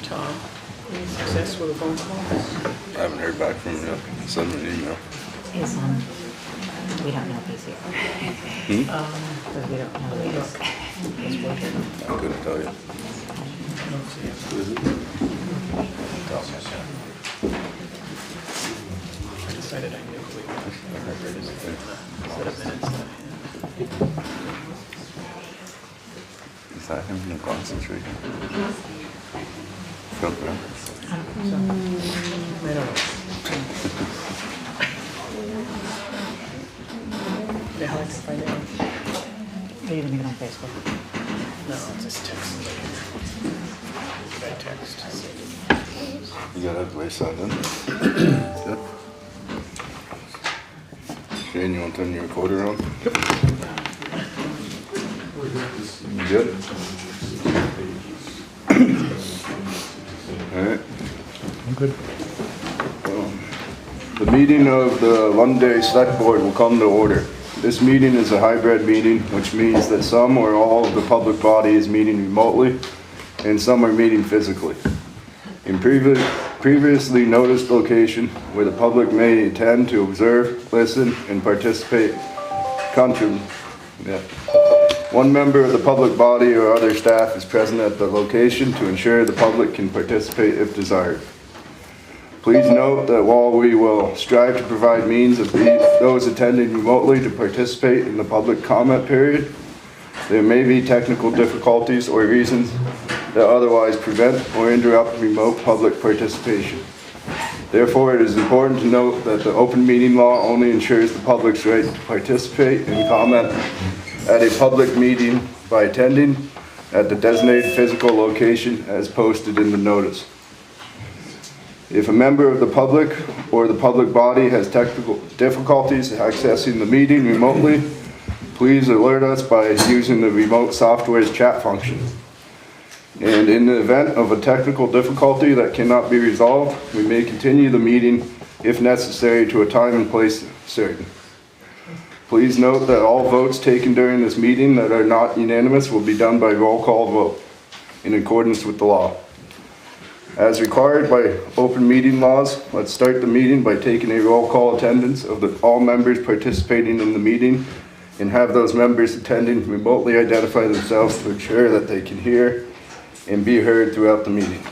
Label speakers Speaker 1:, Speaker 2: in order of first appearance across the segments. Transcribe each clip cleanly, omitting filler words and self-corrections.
Speaker 1: Tom, any success with a phone call?
Speaker 2: I haven't heard back from him yet. Send him an email.
Speaker 3: Is we don't know if he's here. Because we don't know if he's working.
Speaker 2: I couldn't tell you. Who is it?
Speaker 1: I decided I knew who he was. I remember it as a set of minutes that I
Speaker 2: Is that him in the concentration? Don't remember.
Speaker 1: had. So, I don't know. Yeah, how I can find out.
Speaker 3: Are you gonna get on Facebook?
Speaker 1: No, I'll just text him later. Did I text?
Speaker 2: You got everybody signed in? Yep. Shane, you want to turn your recorder on? Yep. You good? Alright.
Speaker 4: I'm good.
Speaker 2: The meeting of the Londonderry Selectboard will come to order. This meeting is a hybrid meeting, which means that some or all of the public body is meeting remotely and some are meeting physically. In previously noticed location where the public may attend to observe, listen, and participate, one member of the public body or other staff is present at the location to ensure the public can participate if desired. Please note that while we will strive to provide means of those attending remotely to participate in the public comment period, there may be technical difficulties or reasons that otherwise prevent or interrupt remote public participation. Therefore, it is important to note that the open meeting law only ensures the public's right to participate and comment at a public meeting by attending at the designated physical location as posted in the notice. If a member of the public or the public body has technical difficulties accessing the meeting remotely, please alert us by using the remote software's chat function. And in the event of a technical difficulty that cannot be resolved, we may continue the meeting if necessary to a time and place certain. Please note that all votes taken during this meeting that are not unanimous will be done by roll call vote in accordance with the law. As required by open meeting laws, let's start the meeting by taking a roll call attendance of all members participating in the meeting and have those members attending remotely identify themselves to ensure that they can hear and be heard throughout the meeting.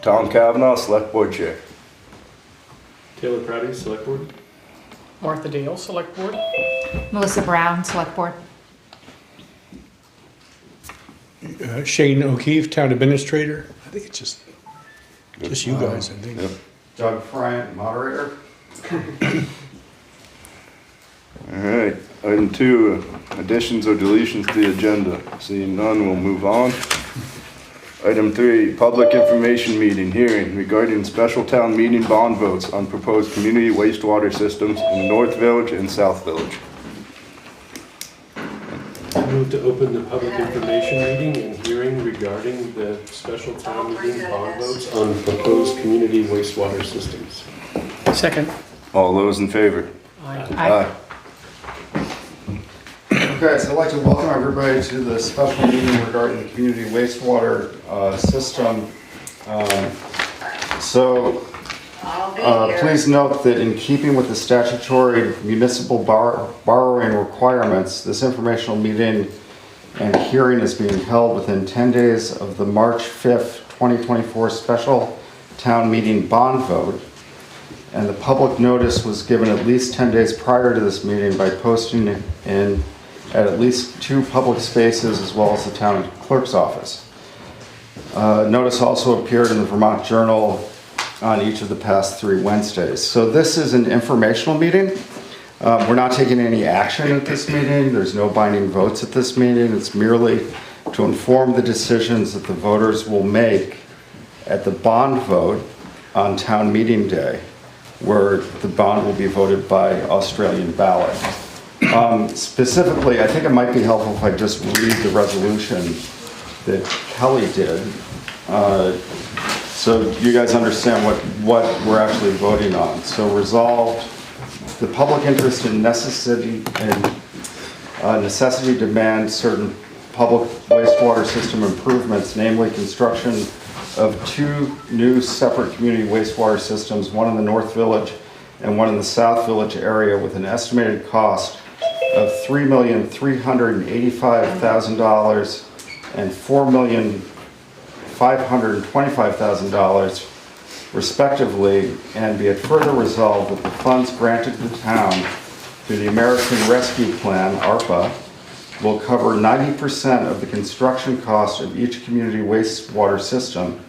Speaker 2: Tom Cavanaugh, Select Board Chair.
Speaker 4: Taylor Prouty, Select Board.
Speaker 1: Martha Dale, Select Board.
Speaker 3: Melissa Brown, Select Board.
Speaker 4: Shane O'Keefe, Town Administrator. I think it's just you guys, I think.
Speaker 2: Yep.
Speaker 5: Doug Bryant, moderator.
Speaker 2: All right, item 2, additions or deletions to the agenda. Seeing none, we'll move on. Item 3, public information meeting hearing regarding special town meeting bond votes on proposed community wastewater systems in North Village and South Village.
Speaker 4: I move to open the public information meeting and hearing regarding the special town meeting bond votes on proposed community wastewater systems.
Speaker 1: Second.
Speaker 2: All those in favor?
Speaker 1: Aye.
Speaker 5: Okay, so I'd like to welcome everybody to the special meeting regarding the community wastewater system. Please note that in keeping with the statutory municipal borrowing requirements, this informational meeting and hearing is being held within 10 days of the March 5th, 2024 special town meeting bond vote. And the public notice was given at least 10 days prior to this meeting by posting it in at least 2 public spaces as well as the town clerk's office. Notice also appeared in the Vermont Journal on each of the past 3 Wednesdays. So this is an informational meeting. We're not taking any action at this meeting. There's no binding votes at this meeting. It's merely to inform the decisions that the voters will make at the bond vote on town meeting day, where the bond will be voted by Australian ballot. Specifically, I think it might be helpful if I just read the resolution that Kelly did. So you guys understand what we're actually voting on. So resolved, the public interest in necessity demands certain public wastewater system improvements, namely construction of 2 new separate community wastewater systems, one in the North Village and one in the South Village area, with an estimated cost of $3,385,000 and $4,525,000 respectively, and be it further resolved that the funds granted to the town through the American Rescue Plan, ARPA, will cover 90% of the construction cost of each community wastewater system,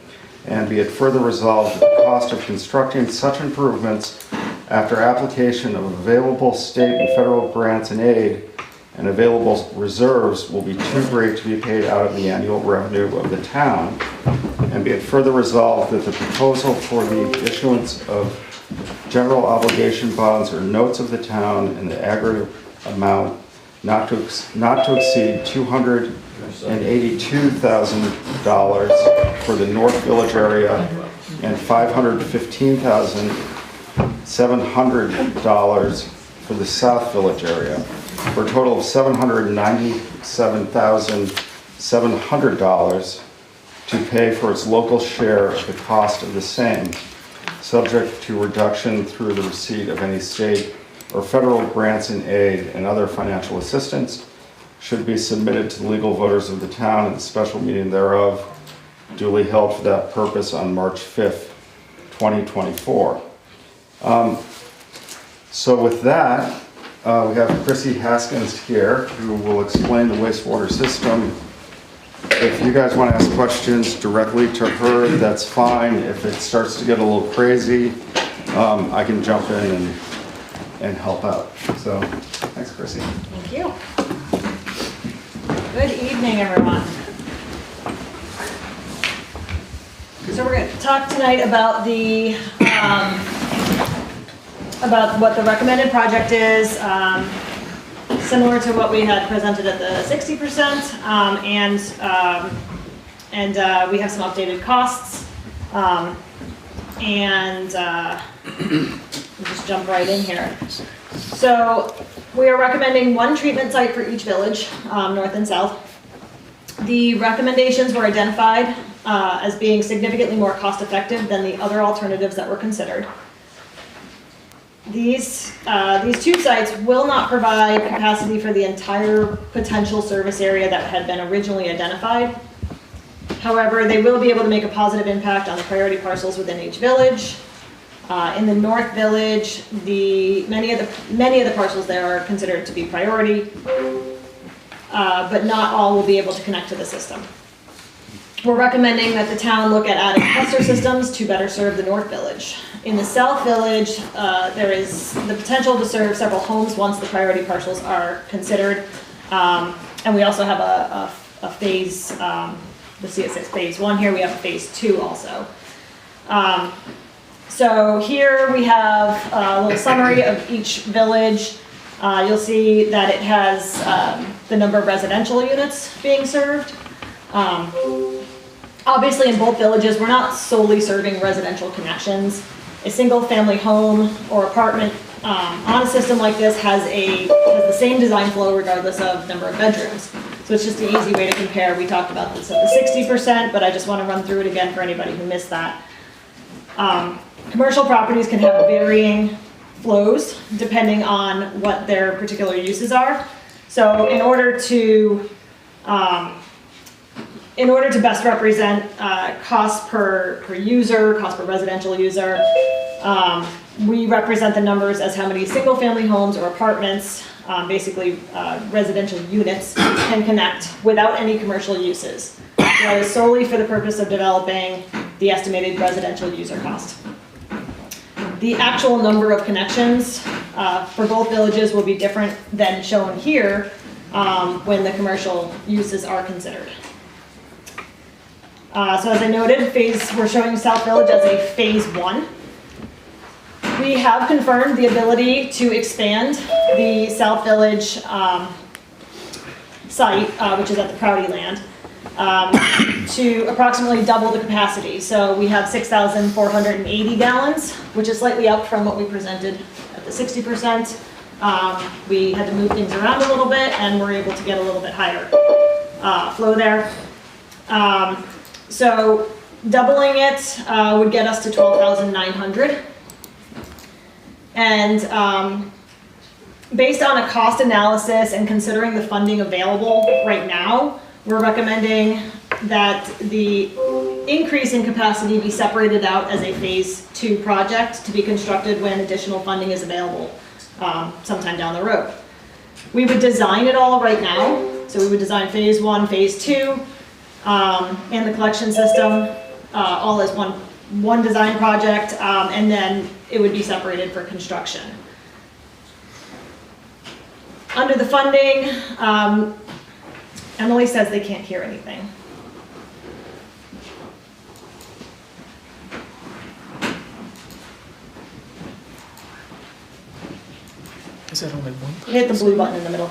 Speaker 5: and be it further resolved that the cost of constructing such improvements after application of available state and federal grants and aid and available reserves will be too great to be paid out of the annual revenue of the town, and be it further resolved that the proposal for the issuance of general obligation bonds or notes of the town in the aggregate amount not to exceed $282,000 for the North Village area and $515,700 for the South Village area, for a total of $797,700 to pay for its local share of the cost of the same, subject to reduction through the receipt of any state or federal grants and aid and other financial assistance, should be submitted to the legal voters of the town at the special meeting thereof, duly held for that purpose on March 5th, 2024. So with that, we have Chrissy Haskins here, who will explain the wastewater system. If you guys want to ask questions directly to her, that's fine. If it starts to get a little crazy, I can jump in and help out. So, thanks, Chrissy.
Speaker 6: Thank you. Good evening, everyone. So we're going to talk tonight about the about what the recommended project is, similar to what we had presented at the 60%, and we have some updated costs, we'll just jump right in here. So we are recommending 1 treatment site for each village, north and south. The recommendations were identified as being significantly more cost effective than the other alternatives that were considered. These 2 sites will not provide capacity for the entire potential service area that had been originally identified. However, they will be able to make a positive impact on the priority parcels within each village. In the North Village, many of the parcels there are considered to be priority, but not all will be able to connect to the system. We're recommending that the town look at adding cluster systems to better serve the North Village. In the South Village, there is the potential to serve several homes once the priority parcels are considered, and we also have a phase. Let's see, it says phase 1 here. We have a phase 2 also. So here we have a little summary of each village. You'll see that it has the number of residential units being served. Obviously in both villages, we're not solely serving residential connections. A single family home or apartment on a system like this has the same design flow regardless of number of bedrooms. So it's just an easy way to compare. We talked about this at the 60%, but I just want to run through it again for anybody who missed that. Commercial properties can have varying flows depending on what their particular uses are. So in order to best represent cost per user, cost per residential user, we represent the numbers as how many single family homes or apartments, basically residential units, can connect without any commercial uses. That is solely for the purpose of developing the estimated residential user cost. The actual number of connections for both villages will be different than shown here when the commercial uses are considered. So as I noted, we're showing South Village as a phase 1. We have confirmed the ability to expand the South Village site, which is at the Prouty land. to approximately double the capacity. So we have 6,480 gallons, which is slightly up from what we presented at the 60%. We had to move things around a little bit and we're able to get a little bit higher flow there. So doubling it would get us to 12,900. And based on a cost analysis and considering the funding available right now, we're recommending that the increase in capacity be separated out as a phase 2 project to be constructed when additional funding is available sometime down the road. We would design it all right now. So we would design phase 1, phase 2, and the collection system all as one design project, and then it would be separated for construction. Under the funding, Emily says they can't hear anything.
Speaker 1: Is that only one?
Speaker 6: Hit the blue button in the middle.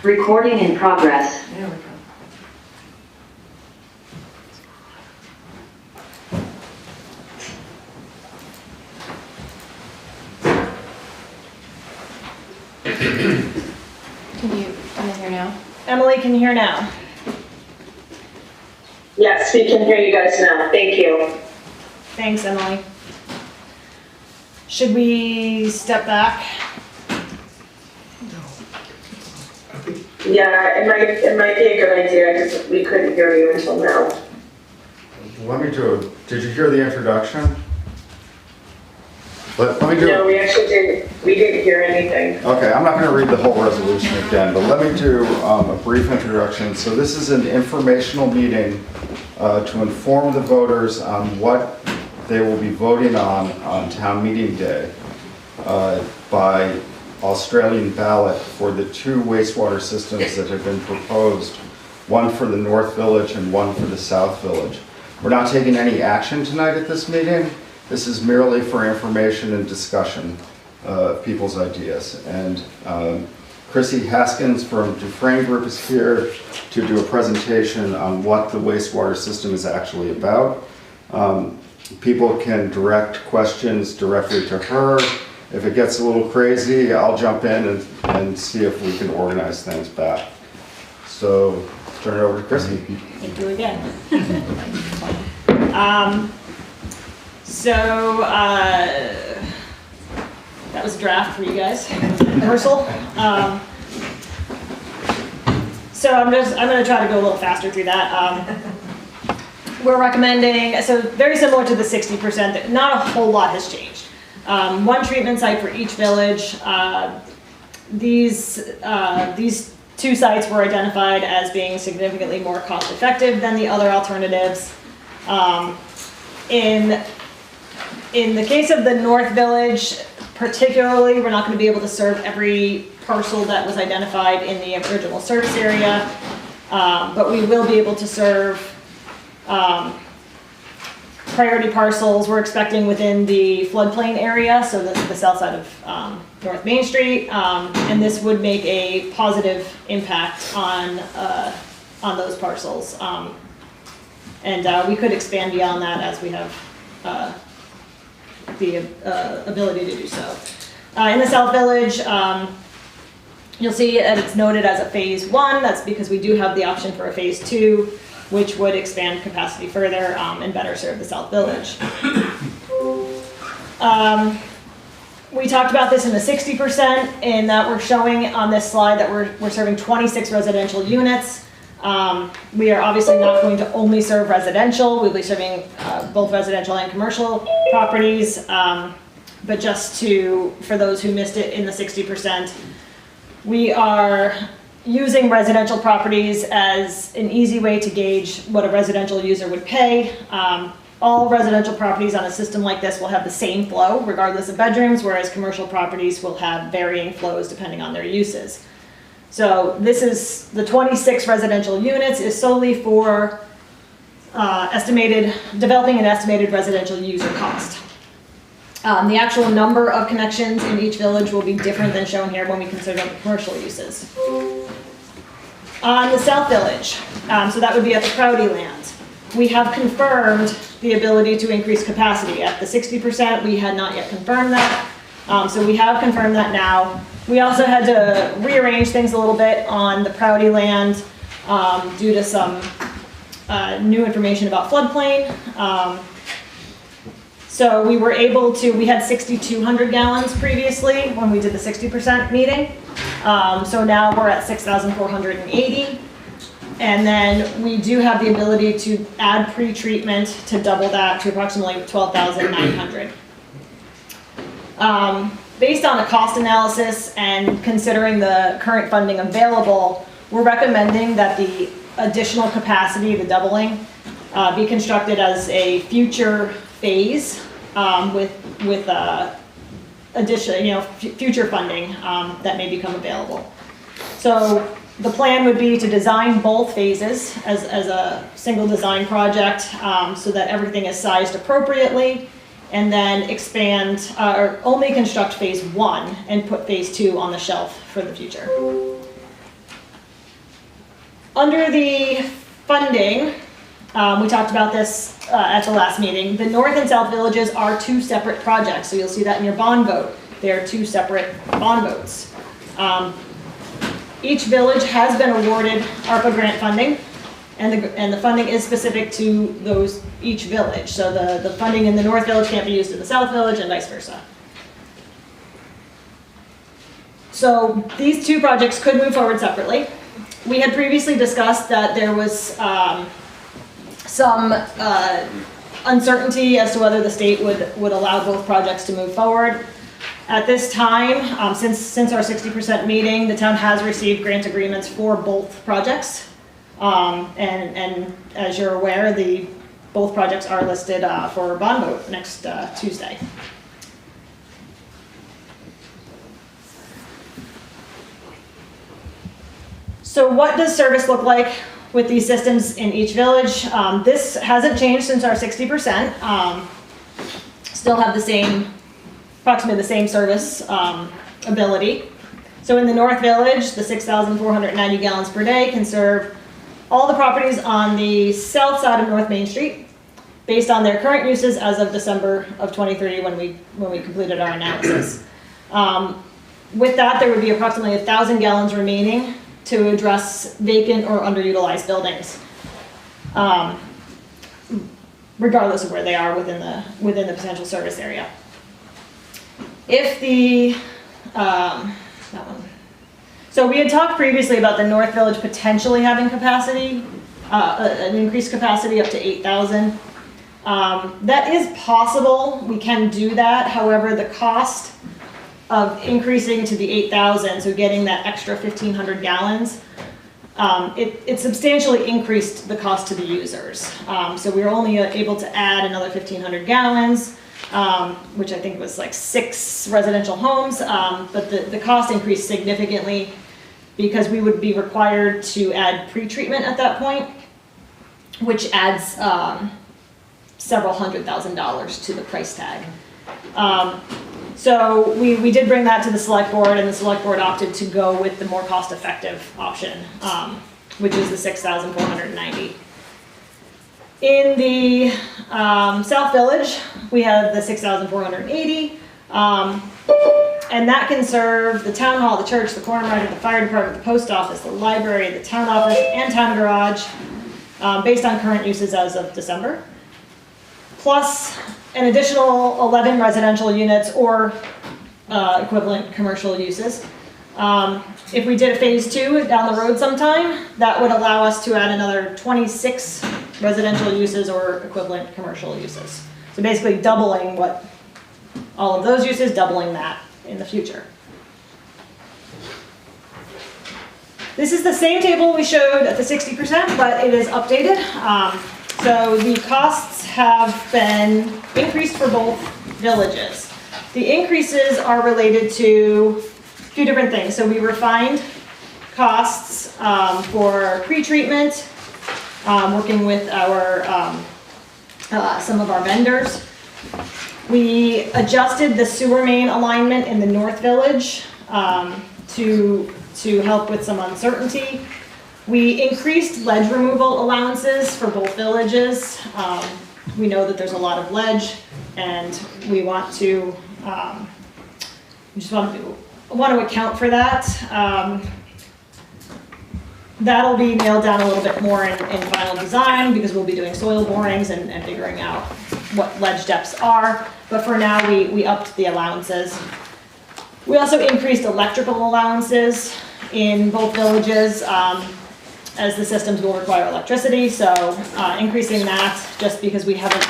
Speaker 7: Recording in progress.
Speaker 6: There we go.
Speaker 8: Can you hear now?
Speaker 6: Emily, can you hear now?
Speaker 9: Yes, we can hear you guys now. Thank you.
Speaker 6: Thanks, Emily. Should we step back?
Speaker 9: Yeah, it might be a good idea because we couldn't hear you until now.
Speaker 5: Let me do it. Did you hear the introduction? Let me do
Speaker 9: No,
Speaker 5: it.
Speaker 9: we actually didn't. We didn't hear anything.
Speaker 5: Okay, I'm not going to read the whole resolution again, but let me do a brief introduction. So this is an informational meeting to inform the voters on what they will be voting on town meeting day by Australian ballot for the 2 wastewater systems that have been proposed, one for the North Village and one for the South Village. We're not taking any action tonight at this meeting. This is merely for information and discussion of people's ideas. And Chrissy Haskins from Dufresne Group is here to do a presentation on what the wastewater system is actually about. People can direct questions directly to her. If it gets a little crazy, I'll jump in and see if we can organize things back. So turn it over to Chrissy.
Speaker 6: Thank you again. That was a draft for you guys, rehearsal. So I'm going to try to go a little faster through that. We're recommending, so very similar to the 60%, that not a whole lot has changed. 1 treatment site for each village. These 2 sites were identified as being significantly more cost effective than the other alternatives. In the case of the North Village, particularly, we're not going to be able to serve every parcel that was identified in the original service area, but we will be able to serve priority parcels. We're expecting within the floodplain area, so the south side of North Main Street, and this would make a positive impact on those parcels. And we could expand beyond that as we have the ability to do so. In the South Village, you'll see that it's noted as a phase 1. That's because we do have the option for a phase 2, which would expand capacity further and better serve the South Village. We talked about this in the 60%, in that we're showing on this slide that we're serving 26 residential units. We are obviously not going to only serve residential. We'll be serving both residential and commercial properties. But just for those who missed it in the 60%, we are using residential properties as an easy way to gauge what a residential user would pay. All residential properties on a system like this will have the same flow regardless of bedrooms, whereas commercial properties will have varying flows depending on their uses. So this is the 26 residential units is solely for developing an estimated residential user cost. The actual number of connections in each village will be different than shown here when we consider the commercial uses. On the South Village, so that would be at the Proudy land, we have confirmed the ability to increase capacity. At the 60%, we had not yet confirmed that, so we have confirmed that now. We also had to rearrange things a little bit on the Proudy land due to some new information about floodplain. So we were able to, we had 6,200 gallons previously when we did the 60% meeting. So now we're at 6,480. And then we do have the ability to add pre-treatment to double that to approximately 12,900. Based on a cost analysis and considering the current funding available, we're recommending that the additional capacity, the doubling, be constructed as a future phase with additional, future funding that may become available. So the plan would be to design both phases as a single design project so that everything is sized appropriately, and then expand or only construct phase 1 and put phase 2 on the shelf for the future. Under the funding, we talked about this at the last meeting. The North and South Villages are 2 separate projects, so you'll see that in your bond vote. They are 2 separate bond votes. Each village has been awarded ARPA grant funding, and the funding is specific to each village. So the funding in the North Village can't be used in the South Village and vice versa. So these 2 projects could move forward separately. We had previously discussed that there was some uncertainty as to whether the state would allow both projects to move forward. At this time, since our 60% meeting, the town has received grant agreements for both projects. And as you're aware, both projects are listed for a bond vote next Tuesday. So what does service look like with these systems in each village? This hasn't changed since our 60%. Still have approximately the same service ability. So in the North Village, the 6,490 gallons per day can serve all the properties on the south side of North Main Street based on their current uses as of December of 23 when we completed our analysis. With that, there would be approximately 1,000 gallons remaining to address vacant or underutilized buildings, regardless of where they are within the potential service area. If so we had talked previously about the North Village potentially having capacity, an increased capacity up to 8,000. That is possible, we can do that. However, the cost of increasing to the 8,000, so getting that extra 1,500 gallons, it substantially increased the cost to the users. So we were only able to add another 1,500 gallons, which I think was like 6 residential homes, but the cost increased significantly because we would be required to add pre-treatment at that point, which adds several $100,000 to the price tag. So we did bring that to the select board, and the select board opted to go with the more cost-effective option, which is the 6,490. In the South Village, we have the 6,480, and that can serve the town hall, the church, the corner market, the fire department, the post office, the library, the town office, and town garage, based on current uses as of December, plus an additional 11 residential units or equivalent commercial uses. If we did a phase 2 down the road sometime, that would allow us to add another 26 residential uses or equivalent commercial uses. So basically doubling what all of those uses, doubling that in the future. This is the same table we showed at the 60%, but it is updated. So the costs have been increased for both villages. The increases are related to a few different things. So we refined costs for pre-treatment, working with some of our vendors. We adjusted the sewer main alignment in the North Village to help with some uncertainty. We increased ledge removal allowances for both villages. We know that there's a lot of ledge, and we want to, we just want to account for that. That'll be nailed down a little bit more in final design, because we'll be doing soil borings and figuring out what ledge depths are. But for now, we upped the allowances. We also increased electrical allowances in both villages, as the systems will require electricity. So increasing that just because we haven't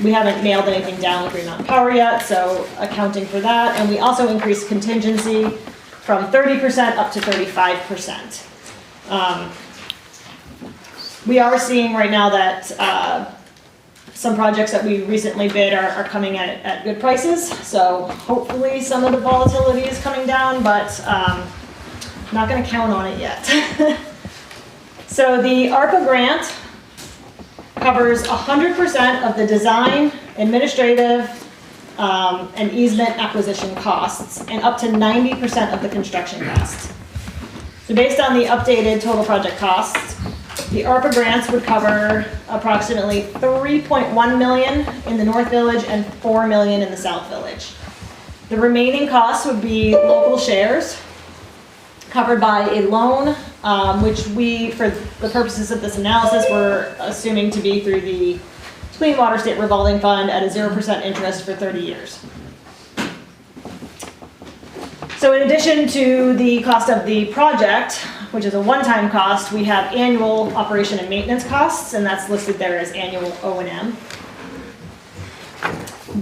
Speaker 6: nailed anything down with Green Mountain Power yet, so accounting for that. And we also increased contingency from 30% up to 35%. We are seeing right now that some projects that we recently bid are coming at good prices, so hopefully some of the volatility is coming down, but not going to count on it yet. So the ARPA grant covers 100% of the design, administrative, and easement acquisition costs, and up to 90% of the construction costs. So based on the updated total project costs, the ARPA grants would cover approximately $3.1 million in the North Village and $4 million in the South Village. The remaining costs would be local shares, covered by a loan, which we, for the purposes of this analysis, we're assuming to be through the Clean Water State Revolving Fund at a 0% interest for 30 years. So in addition to the cost of the project, which is a one-time cost, we have annual operation and maintenance costs, and that's listed there as annual O&M.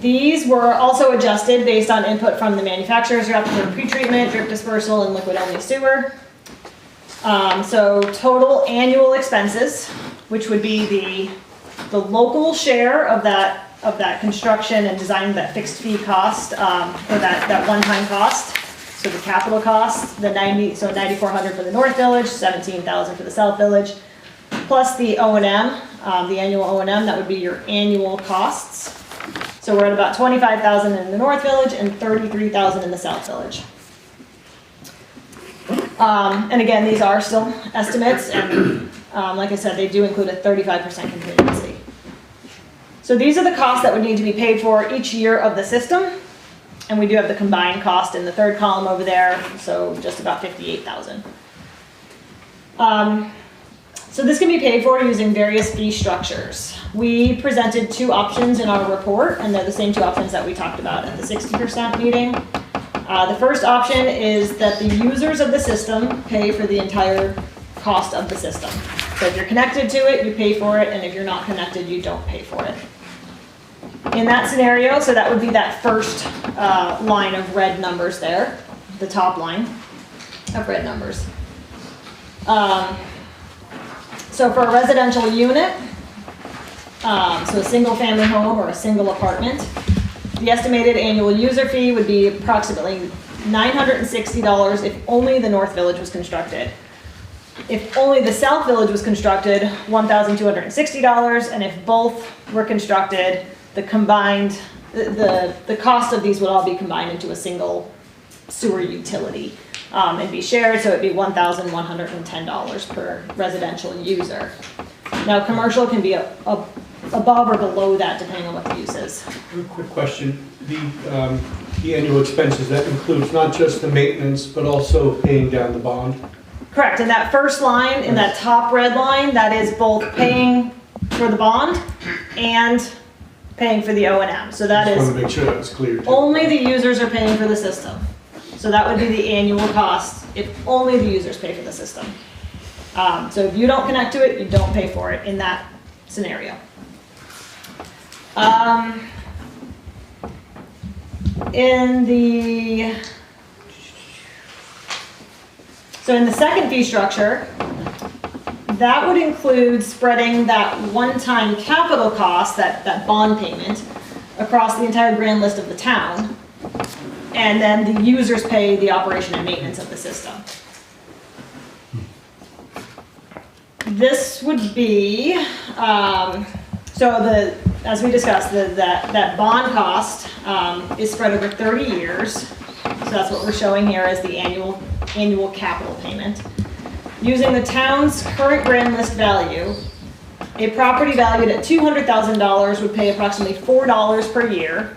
Speaker 6: These were also adjusted based on input from the manufacturer's rep for pretreatment, drip dispersal, and liquid-only sewer. So total annual expenses, which would be the local share of that construction and design, that fixed fee cost, or that one-time cost. So the capital cost, so $9,400 for the North Village, $17,000 for the South Village, plus the O&M, the annual O&M, that would be your annual costs. So we're at about $25,000 in the North Village and $33,000 in the South Village. And again, these are still estimates, and like I said, they do include a 35% contingency. So these are the costs that would need to be paid for each year of the system. And we do have the combined cost in the third column over there, so just about $58,000. So this can be paid for using various fee structures. We presented two options in our report, and they're the same two options that we talked about at the 60% meeting. The first option is that the users of the system pay for the entire cost of the system. So if you're connected to it, you pay for it, and if you're not connected, you don't pay for it. In that scenario, so that would be that first line of red numbers there, the top line of red numbers. So for a residential unit, so a single family home or a single apartment, the estimated annual user fee would be approximately $960 if only the North Village was constructed. If only the South Village was constructed, $1,260, and if both were constructed, the combined, the cost of these would all be combined into a single sewer utility and be shared, so it'd be $1,110 per residential user. Now, commercial can be above or below that depending on what the use is.
Speaker 7: A quick question. The annual expenses, that includes not just the maintenance, but also paying down the bond?
Speaker 6: Correct. In that first line, in that top red line, that is both paying for the bond and paying for the O&M. So that is,
Speaker 7: just want to make sure that was clear too.
Speaker 6: Only the users are paying for the system. So that would be the annual cost if only the users pay for the system. So if you don't connect to it, you don't pay for it in that scenario. In the second fee structure, that would include spreading that one-time capital cost, that bond payment, across the entire grand list of the town. And then the users pay the operation and maintenance of the system. This would be, as we discussed, that bond cost is spread over 30 years. So that's what we're showing here as the annual capital payment. Using the town's current grand list value, a property valued at $200,000 would pay approximately $4 per year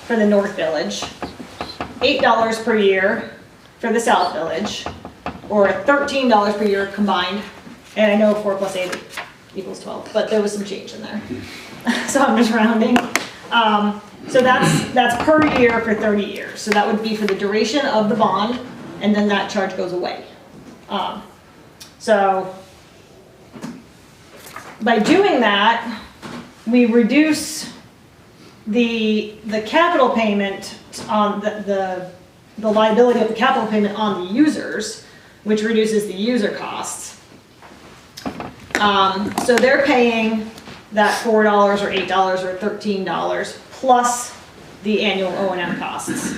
Speaker 6: for the North Village, $8 per year for the South Village, or $13 per year combined. And I know 4 plus 8 equals 12, but there was some change in there. So I'm just rounding. So that's per year for 30 years. So that would be for the duration of the bond, and then that charge goes away. So by doing that, we reduce the capital payment on the liability of the capital payment on the users, which reduces the user costs. So they're paying that $4 or $8 or $13 plus the annual O&M costs.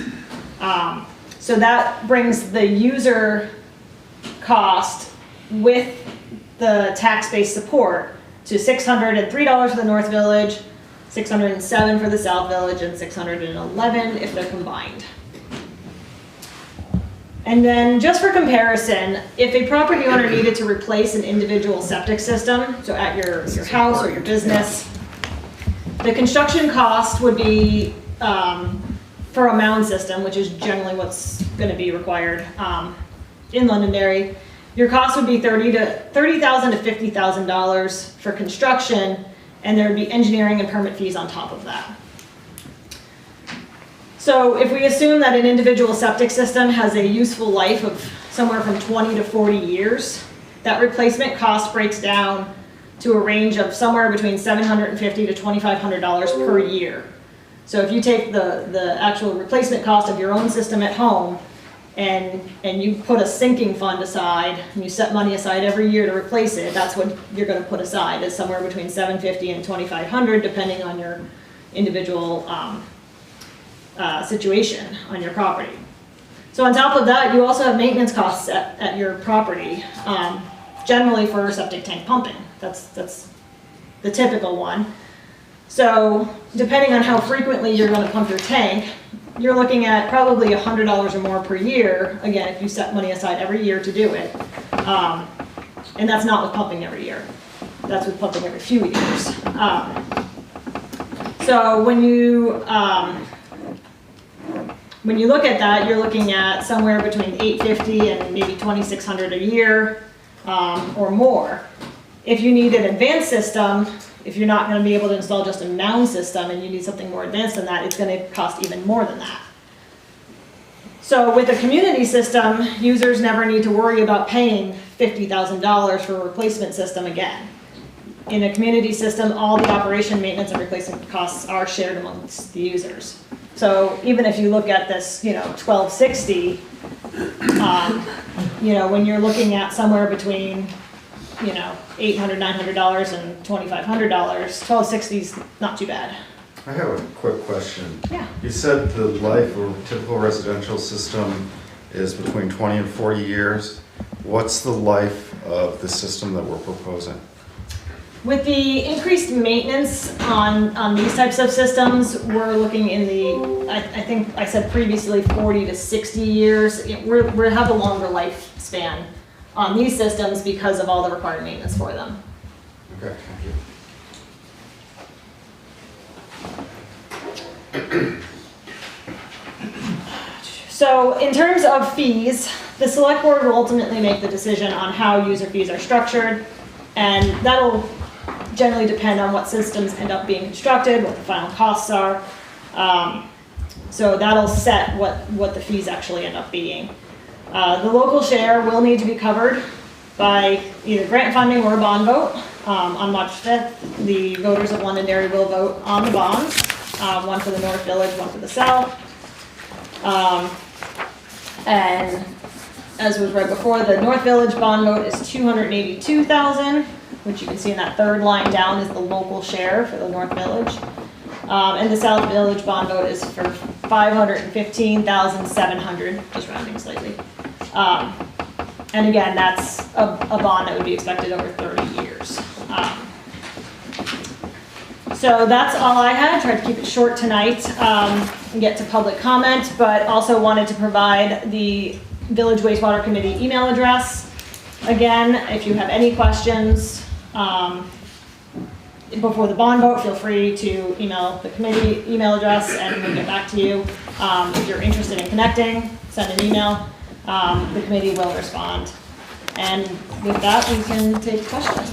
Speaker 6: So that brings the user cost with the tax-based support to $603 for the North Village, $607 for the South Village, and $611 if they're combined. And then just for comparison, if a property owner needed to replace an individual septic system, so at your house or your business, the construction cost would be for a mound system, which is generally what's going to be required in Londonderry. Your cost would be $30,000 to $50,000 for construction, and there would be engineering and permit fees on top of that. So if we assume that an individual septic system has a useful life of somewhere from 20 to 40 years, that replacement cost breaks down to a range of somewhere between $750 to $2,500 per year. So if you take the actual replacement cost of your own system at home and you put a sinking fund aside, and you set money aside every year to replace it, that's what you're going to put aside, is somewhere between $750 and $2,500, depending on your individual situation on your property. So on top of that, you also have maintenance costs at your property, generally for septic tank pumping. That's the typical one. So depending on how frequently you're going to pump your tank, you're looking at probably $100 or more per year, again, if you set money aside every year to do it. And that's not with pumping every year. That's with pumping every few years. So when you look at that, you're looking at somewhere between $850 and maybe $2,600 a year or more. If you need an advanced system, if you're not going to be able to install just a mound system and you need something more advanced than that, it's going to cost even more than that. So with a community system, users never need to worry about paying $50,000 for a replacement system again. In a community system, all the operation, maintenance, and replacement costs are shared amongst the users. So even if you look at this, $1,260, when you're looking at somewhere between, $800, $900 and $2,500, $1,260 is not too bad.
Speaker 5: I have a quick question.
Speaker 6: Yeah.
Speaker 5: You said the life of a typical residential system is between 20 and 40 years. What's the life of the system that we're proposing?
Speaker 6: With the increased maintenance on these types of systems, we're looking in the, I think I said previously, 40 to 60 years. We have a longer lifespan on these systems because of all the required maintenance for them.
Speaker 5: Okay, thank you.
Speaker 6: So in terms of fees, the select board will ultimately make the decision on how user fees are structured, and that'll generally depend on what systems end up being constructed, what the final costs are. So that'll set what the fees actually end up being. The local share will need to be covered by either grant funding or a bond vote. On March 5th, the voters of Londonderry will vote on the bonds, one for the North Village, one for the South. And as was read before, the North Village bond vote is $282,000, which you can see in that third line down is the local share for the North Village. And the South Village bond vote is for $515,700, just rounding slightly. And again, that's a bond that would be expected over 30 years. So that's all I had. Tried to keep it short tonight and get to public comment, but also wanted to provide the Village Wastewater Committee email address Again, if you have any questions before the bond vote, feel free to email the committee email address and we'll get back to you. If you're interested in connecting, send an email. The committee will respond. And with that, we can take questions.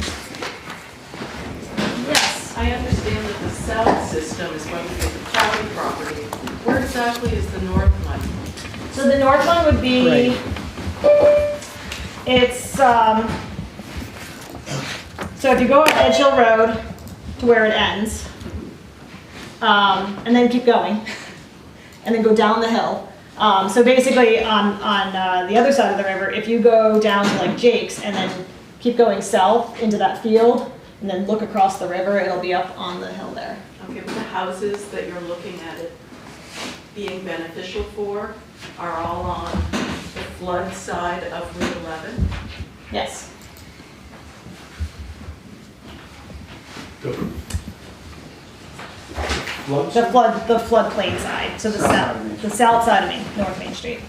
Speaker 6: Yes.
Speaker 10: I understand that the south system is going to be the county property. Where exactly is the north one?
Speaker 6: So the north one would be, it's, so if you go up Edge Hill Road to where it ends, and then keep going, and then go down the hill. So basically on the other side of the river, if you go down to like Jake's and then keep going south into that field, and then look across the river, it'll be up on the hill there.
Speaker 10: Okay, but the houses that you're looking at it being beneficial for are all on the flood side of Route 11?
Speaker 6: Yes.
Speaker 7: The
Speaker 6: The floodplain side, so the south side of North Main Street.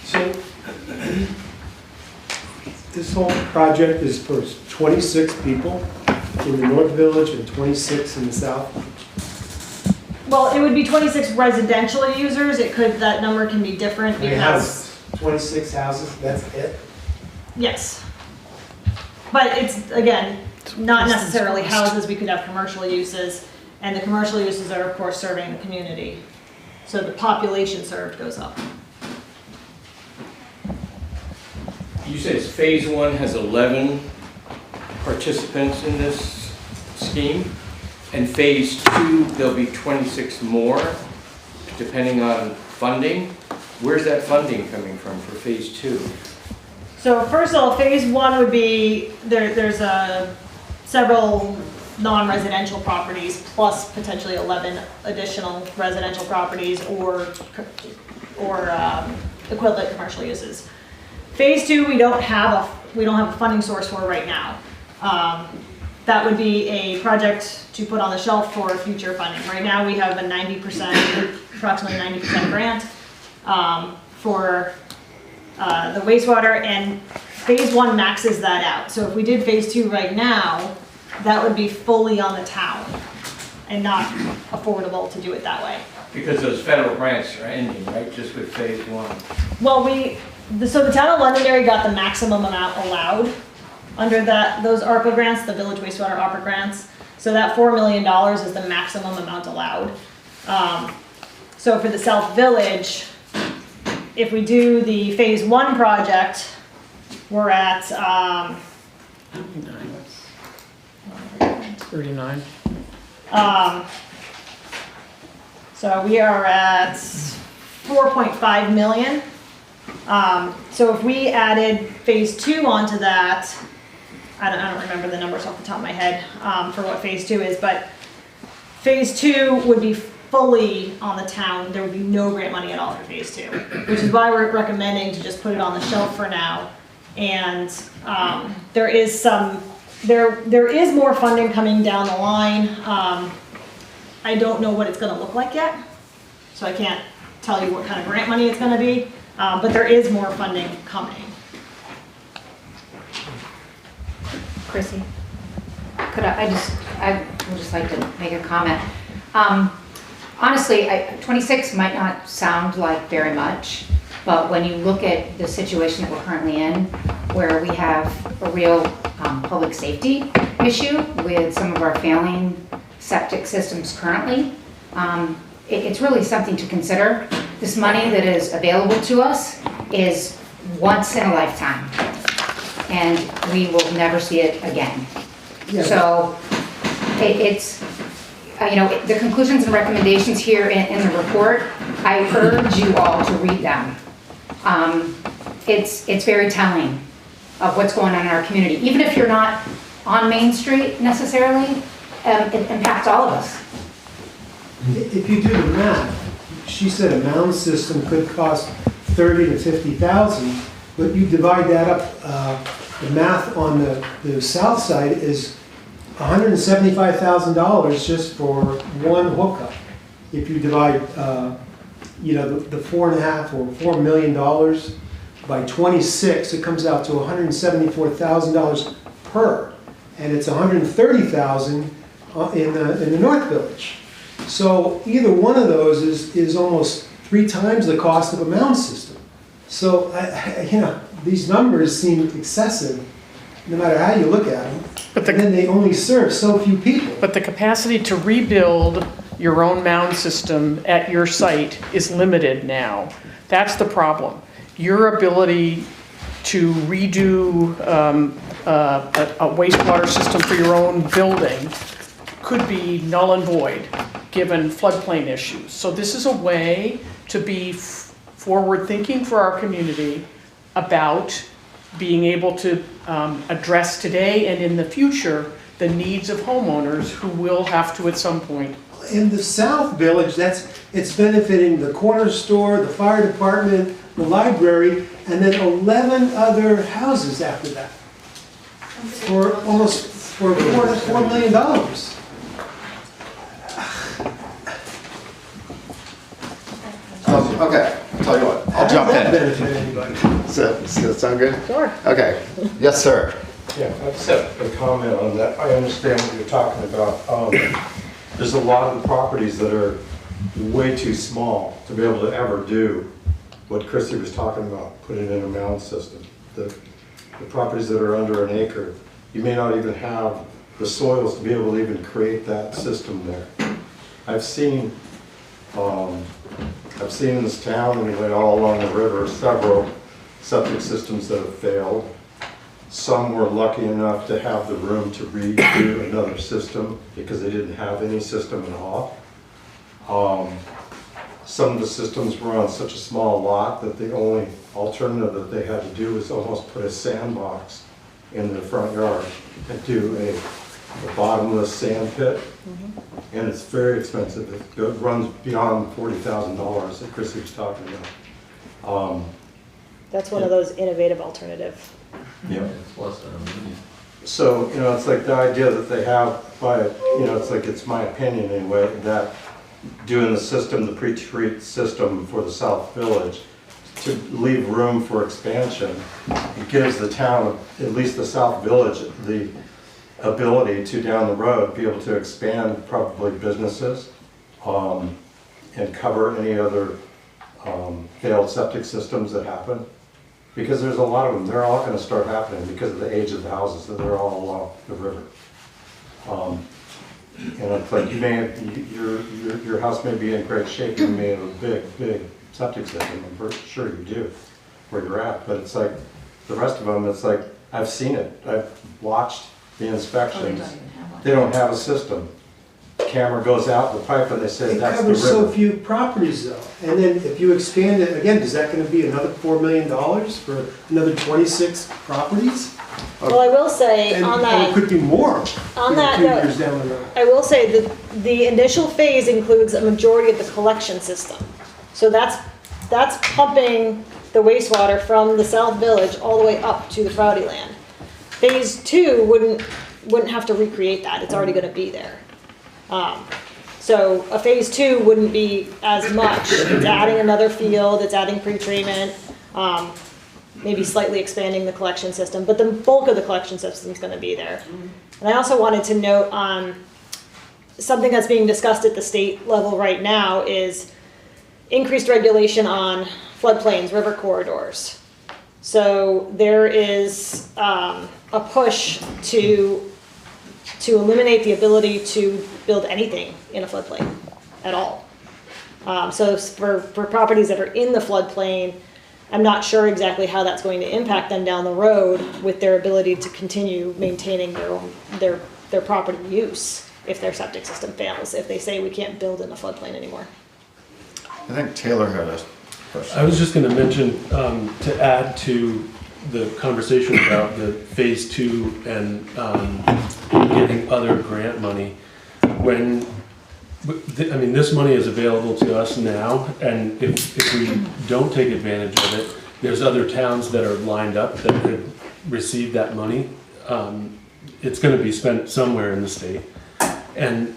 Speaker 7: So, this whole project is for 26 people in the North Village and 26 in the South?
Speaker 6: Well, it would be 26 residential users. That number can be different
Speaker 7: They
Speaker 6: because,
Speaker 7: have 26 houses, that's it?
Speaker 6: yes. But it's, again, not necessarily houses. We could have commercial uses, and the commercial uses are, of course, serving the community. So the population served goes up.
Speaker 1: You said phase 1 has 11 participants in this scheme, and phase 2, there'll be 26 more, depending on funding. Where's that funding coming from for phase 2?
Speaker 6: So first of all, phase 1 would be, there's several non-residential properties plus potentially 11 additional residential properties or equivalent commercial uses. Phase 2, we don't have a funding source for right now. That would be a project to put on the shelf for future funding. Right now we have a approximately 90% grant for the wastewater, and phase 1 maxes that out. So if we did phase 2 right now, that would be fully on the town and not affordable to do it that way.
Speaker 1: Because those federal grants are ending, right, just with phase 1?
Speaker 6: Well, so the town of Londonderry got the maximum amount allowed under those ARPA grants, the Village Wastewater ARPA grants. So that $4 million is the maximum amount allowed. So for the South Village, if we do the phase 1 project, we're at
Speaker 1: 39.
Speaker 6: So we are at 4.5 million. So if we added phase 2 onto that, I don't remember the numbers off the top of my head for what phase 2 is, but phase 2 would be fully on the town. There would be no grant money at all for phase 2, which is why we're recommending to just put it on the shelf for now. And there is more funding coming down the line. I don't know what it's going to look like yet, so I can't tell you what kind of grant money it's going to be, but there is more funding coming.
Speaker 3: Chrissy, I would just like to make a comment. Honestly, 26 might not sound like very much, but when you look at the situation that we're currently in, where we have a real public safety issue with some of our failing septic systems currently, it's really something to consider. This money that is available to us is once in a lifetime, and we will never see it again. Yeah. So it's, the conclusions and recommendations here in the report, I urge you all to read them. It's very telling of what's going on in our community. Even if you're not on Main Street necessarily, it impacts all of us.
Speaker 11: If you do the math, she said a mound system could cost $30,000 to $50,000, but you divide that up, the math on the south side is $175,000 just for one hookup. If you divide, the $4.5 or $4 million by 26, it comes out to $174,000 per, and it's $130,000 in the North Village. So either one of those is almost 3 times the cost of a mound system. So, these numbers seem excessive, no matter how you look at them.
Speaker 12: But
Speaker 11: And then they only serve so few people.
Speaker 12: But the capacity to rebuild your own mound system at your site is limited now. That's the problem. Your ability to redo a wastewater system for your own building could be null and void, given floodplain issues. So this is a way to be forward-thinking for our community about being able to address today and in the future the needs of homeowners who will have to at some point.
Speaker 11: In the South Village, it's benefiting the corner store, the fire department, the library, and then 11 other houses after that. For $4 million.
Speaker 5: Okay, I'll tell you what, I'll jump
Speaker 11: How does that
Speaker 5: in.
Speaker 11: benefit anybody?
Speaker 5: Does that sound good?
Speaker 6: Sure.
Speaker 5: Okay, yes, sir.
Speaker 13: Yeah, I just have a comment on that. I understand what you're talking about. There's a lot of properties that are way too small to be able to ever do what Chrissy was talking about, put it in a mound system. The properties that are under an acre, you may not even have the soils to be able to even create that system there. I've seen in this town, anyway, all along the river, several septic systems that have failed. Some were lucky enough to have the room to redo another system because they didn't have any system at all. Some of the systems were on such a small lot that the only alternative that they had to do was almost put a sandbox in their front yard and do a bottomless sand pit. And it's very expensive. It runs beyond $40,000 that Chrissy was talking about.
Speaker 6: That's one of those innovative alternative.
Speaker 13: Yeah. So, it's like the idea that they have it's my opinion anyway, that doing the system, the pre-treat system for the South Village, to leave room for expansion, it gives the town, at least the South Village, the ability to down the road be able to expand probably businesses and cover any other failed septic systems that happen. Because there's a lot of them, they're all going to start happening because of the age of the houses, that they're all along the river. And it's like your house may be in great shape, you may have a big septic system, I'm pretty sure you do, where you're at, but it's like, the rest of them, it's like, I've seen it, I've watched the inspections, they don't have a system. Camera goes out the pipe and they say
Speaker 11: It
Speaker 13: that's the river.
Speaker 11: covers so few properties though. And then if you expand it, again, is that gonna be another $4 million for another 26 properties?
Speaker 6: Well, I will say
Speaker 11: And
Speaker 6: on
Speaker 11: and
Speaker 6: that.
Speaker 11: it could be more.
Speaker 6: On that
Speaker 11: 2
Speaker 6: note,
Speaker 11: years down the road.
Speaker 6: I will say that the initial phase includes a majority of the collection system. So that's pumping the wastewater from the South Village all the way up to the Prouty Land. Phase 2 wouldn't have to recreate that, it's already gonna be there. So a phase 2 wouldn't be as much, it's adding another field, it's adding pretreatment, maybe slightly expanding the collection system, but the bulk of the collection system is gonna be there. And I also wanted to note something that's being discussed at the state level right now is increased regulation on floodplains, river corridors. So there is a push to eliminate the ability to build anything in a floodplain at all. So for properties that are in the floodplain, I'm not sure exactly how that's going to impact them down the road with their ability to continue maintaining their property use if their septic system fails, if they say we can't build in a floodplain anymore.
Speaker 5: I think Taylor had a question.
Speaker 4: I was just going to mention, to add to the conversation about the phase 2 and getting other grant money. This money is available to us now, and if we don't take advantage of it, there's other towns that are lined up that could receive that money. It's going to be spent somewhere in the state. And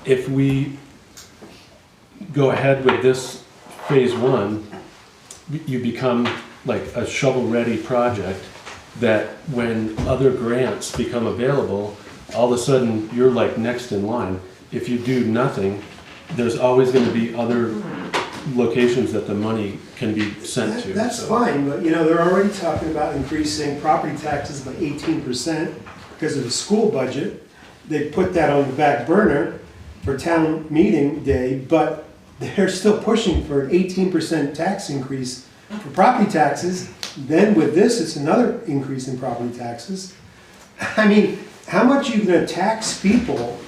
Speaker 4: if we go ahead with this phase 1, you become like a shovel-ready project that when other grants become available, all of a sudden you're like next in line. If you do nothing, there's always going to be other locations that the money can be sent to.
Speaker 11: That's
Speaker 4: so.
Speaker 11: fine, but they're already talking about increasing property taxes by 18% because of the school budget. They put that on the back burner for town meeting day, but they're still pushing for an 18% tax increase for property taxes. Then with this, it's another increase in property taxes. I mean, how much are you gonna tax people?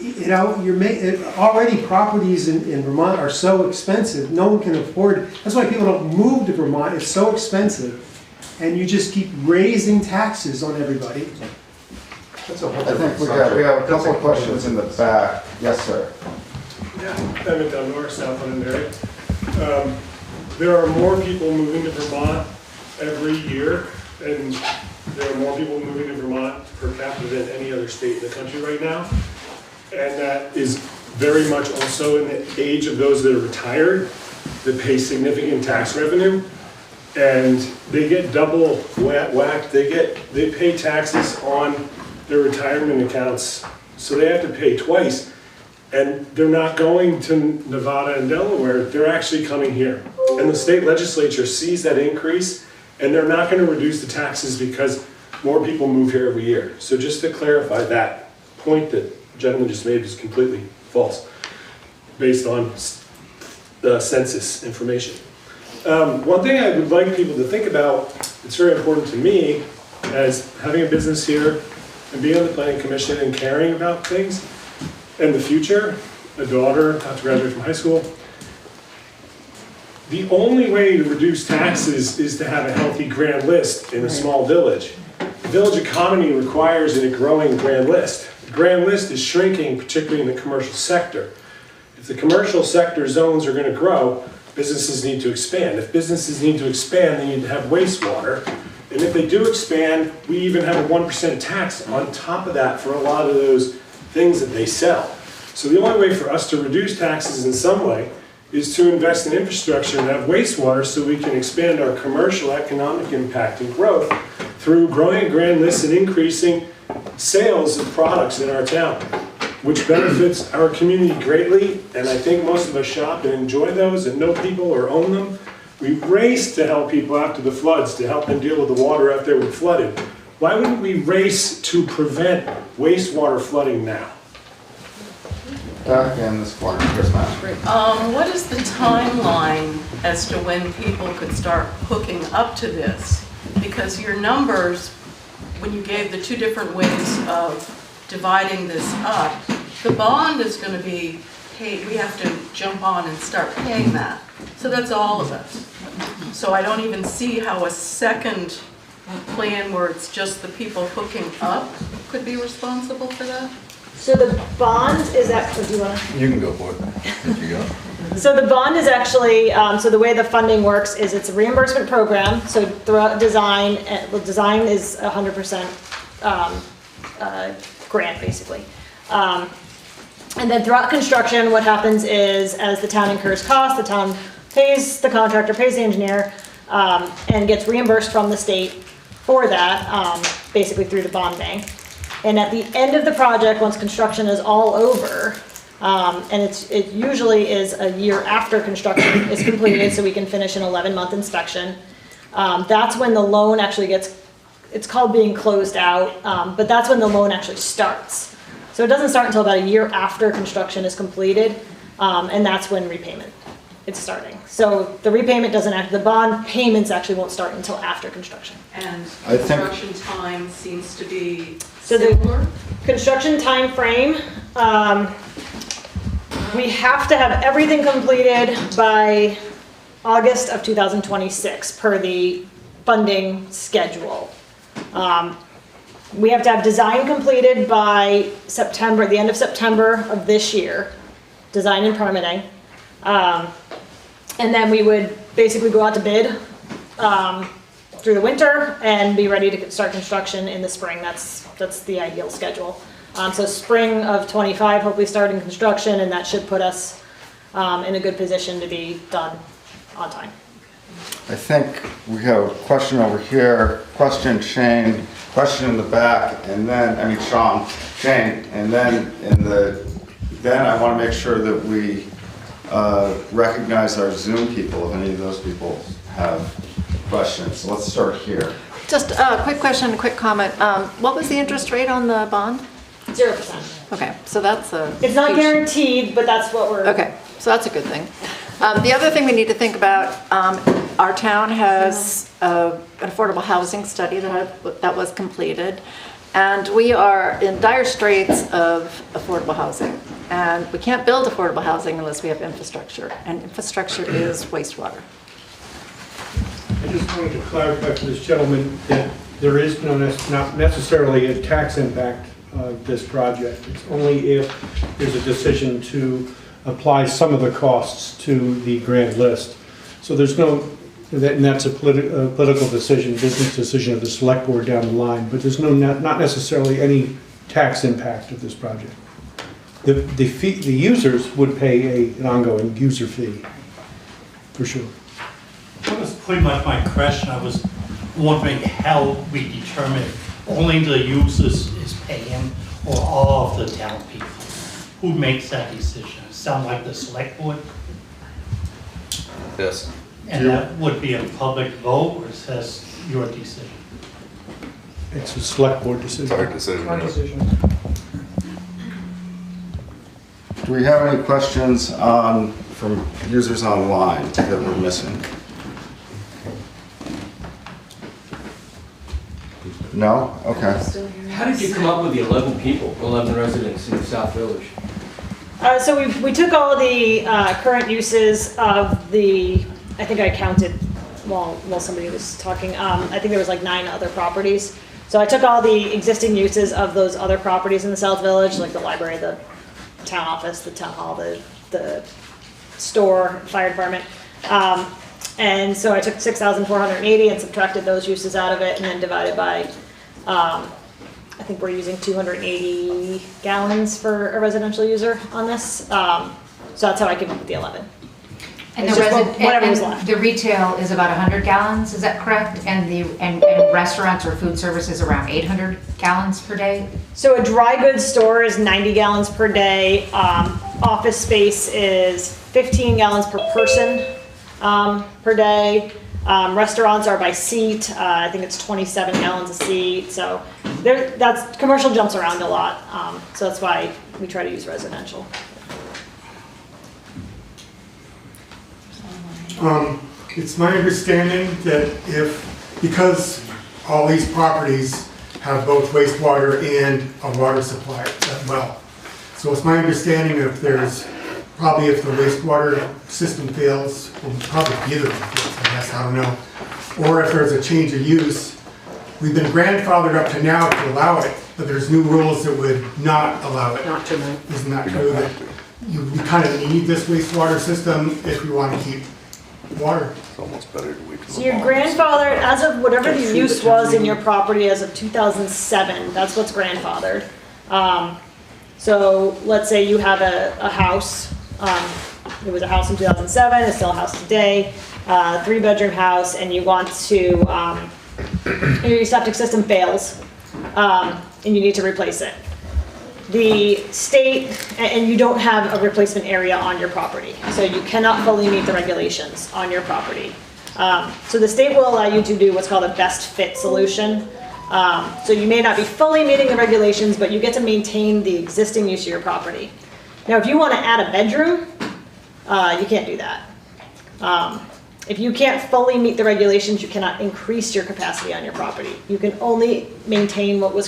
Speaker 11: Already properties in Vermont are so expensive, no one can afford. That's why people don't move to Vermont, it's so expensive. And you just keep raising taxes on everybody.
Speaker 13: That's a whole
Speaker 5: I think
Speaker 13: different
Speaker 5: we
Speaker 13: subject.
Speaker 5: have a couple of questions in the back. Yes, sir.
Speaker 14: Yeah, I'm down north, South Londonderry. There are more people moving to Vermont every year, and there are more people moving to Vermont per capita than any other state in the country right now. And that is very much also in the age of those that are retired, that pay significant tax revenue. And they get double whacked. They pay taxes on their retirement accounts, so they have to pay twice. And they're not going to Nevada and Delaware, they're actually coming here. And the state legislature sees that increase, and they're not going to reduce the taxes because more people move here every year. So just to clarify, that point that the gentleman just made is completely false, based on the census information. One thing I would like people to think about, it's very important to me, as having a business here, and being on the planning commission and caring about things, in the future, a daughter about to graduate from high school, the only way to reduce taxes is to have a healthy grand list in a small village. The village economy requires a growing grand list. The grand list is shrinking, particularly in the commercial sector. If the commercial sector zones are going to grow, businesses need to expand. If businesses need to expand, they need to have wastewater. And if they do expand, we even have a 1% tax on top of that for a lot of those things that they sell. So the only way for us to reduce taxes in some way is to invest in infrastructure and have wastewater so we can expand our commercial economic impact and growth through growing a grand list and increasing sales of products in our town, which benefits our community greatly. And I think most of us shop and enjoy those and know people or own them. We raced to help people after the floods, to help them deal with the water after they were flooded. Why wouldn't we race to prevent wastewater flooding now?
Speaker 5: And this corner, Chris Matt.
Speaker 10: What is the timeline as to when people could start hooking up to this? Because your numbers, when you gave the two different ways of dividing this up, the bond is going to be paid. We have to jump on and start paying that. So that's all of us. So I don't even see how a second plan where it's just the people hooking up could be responsible for that.
Speaker 6: So the bond is actually, do you want to?
Speaker 2: You can go for it. You go.
Speaker 6: So the bond is actually, so the way the funding works is it's a reimbursement program. So throughout design is 100% grant basically. And then throughout construction, what happens is as the town incurs costs, the town pays the contractor, pays the engineer, and gets reimbursed from the state for that, basically through the bond bank. And at the end of the project, once construction is all over, and it usually is a year after construction is completed, so we can finish an 11-month inspection. That's when the loan actually gets, it's called being closed out, but that's when the loan actually starts. So it doesn't start until about a year after construction is completed, and that's when repayment is starting. So the repayment doesn't the bond payments actually won't start until after construction.
Speaker 10: And construction time seems to be similar?
Speaker 6: The construction time frame, we have to have everything completed by August of 2026 per the funding schedule. We have to have design completed by September, the end of September of this year, design and permitting. And then we would basically go out to bid through the winter and be ready to start construction in the spring. That's the ideal schedule. So spring of 25, hopefully starting construction, and that should put us in a good position to be done on time.
Speaker 5: I think we have a question over here, question Shane, question in the back, and then, Shane, and then then I want to make sure that we recognize our Zoom people, if any of those people have questions. So let's start here.
Speaker 8: Just a quick question, a quick comment. What was the interest rate on the bond?
Speaker 6: 0%.
Speaker 8: Okay, so that's a.
Speaker 6: It's not
Speaker 8: huge-
Speaker 6: guaranteed, but that's what we're.
Speaker 8: Okay, so that's a good thing. The other thing we need to think about, our town has an affordable housing study that was completed, and we are in dire straits of affordable housing. And we can't build affordable housing unless we have infrastructure, and infrastructure is wastewater.
Speaker 7: I just wanted to clarify for this gentleman that there is not necessarily a tax impact of this project. It's only if there's a decision to apply some of the costs to the grand list. So there's no, and that's a political decision, business decision of the select board down the line, but there's not necessarily any tax impact of this project. The users would pay an ongoing user fee, for sure.
Speaker 15: That was pretty much my question. I was wondering how we determine only the users is paying or all of the town people. Who makes that decision? Sound like the select board?
Speaker 2: Yes.
Speaker 15: And that would be a public vote, or is that your decision?
Speaker 7: It's a select board decision.
Speaker 2: It's our decision.
Speaker 12: Our decision.
Speaker 5: Do we have any questions from users online that we're missing? No? Okay.
Speaker 1: How did you come up with the 11 people, 11 residents in the South Village?
Speaker 6: So we took all the current uses of the, I think I counted while somebody was talking, I think there was like 9 other properties. So I took all the existing uses of those other properties in the South Village, like the library, the town office, the town hall, the store, fire department. And so I took 6,480 and subtracted those uses out of it and then divided by, I think we're using 280 gallons for a residential user on this. So that's how I came up with the 11.
Speaker 3: And
Speaker 6: It's
Speaker 3: the
Speaker 6: just whatever was left.
Speaker 3: the retail is about 100 gallons, is that correct? And the restaurants or food service is around 800 gallons per day?
Speaker 6: So a dry goods store is 90 gallons per day. Office space is 15 gallons per person per day. Restaurants are by seat. I think it's 27 gallons a seat. So that's commercial jumps around a lot. So that's why we try to use residential.
Speaker 14: It's my understanding that because all these properties have both wastewater and a water supply as well. So it's my understanding if the wastewater system fails, well, probably either one fails, I guess, I don't know. Or if there's a change of use, we've been grandfathered up to now to allow it, but there's new rules that would not allow it.
Speaker 12: Not tonight.
Speaker 14: Isn't that true that you kind of need this wastewater system if you want to keep water?
Speaker 2: It's almost better to wait till
Speaker 6: So
Speaker 2: the
Speaker 6: your
Speaker 2: bond.
Speaker 6: grandfather, as of whatever the use was in your property as of 2007, that's what's grandfathered. So let's say you have a house, it was a house in 2007, it's still a house today, 3-bedroom house, and you want to, your septic system fails, and you need to replace it. The state, and you don't have a replacement area on your property, so you cannot fully meet the regulations on your property. So the state will allow you to do what's called a best fit solution. So you may not be fully meeting the regulations, but you get to maintain the existing use of your property. Now, if you want to add a bedroom, you can't do that. If you can't fully meet the regulations, you cannot increase your capacity on your property. You can only maintain what was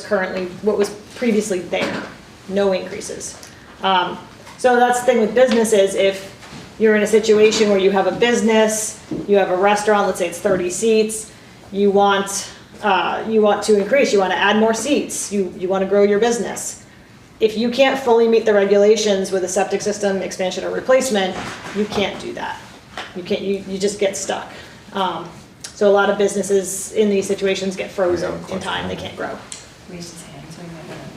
Speaker 6: previously there. No increases. So that's the thing with businesses. If you're in a situation where you have a business, you have a restaurant, let's say it's 30 seats, you want to increase, you want to add more seats, you want to grow your business. If you can't fully meet the regulations with a septic system expansion or replacement, you can't do that. You just get stuck. So a lot of businesses in these situations get frozen in time, they can't grow.
Speaker 8: Raise his hand, so we might want to,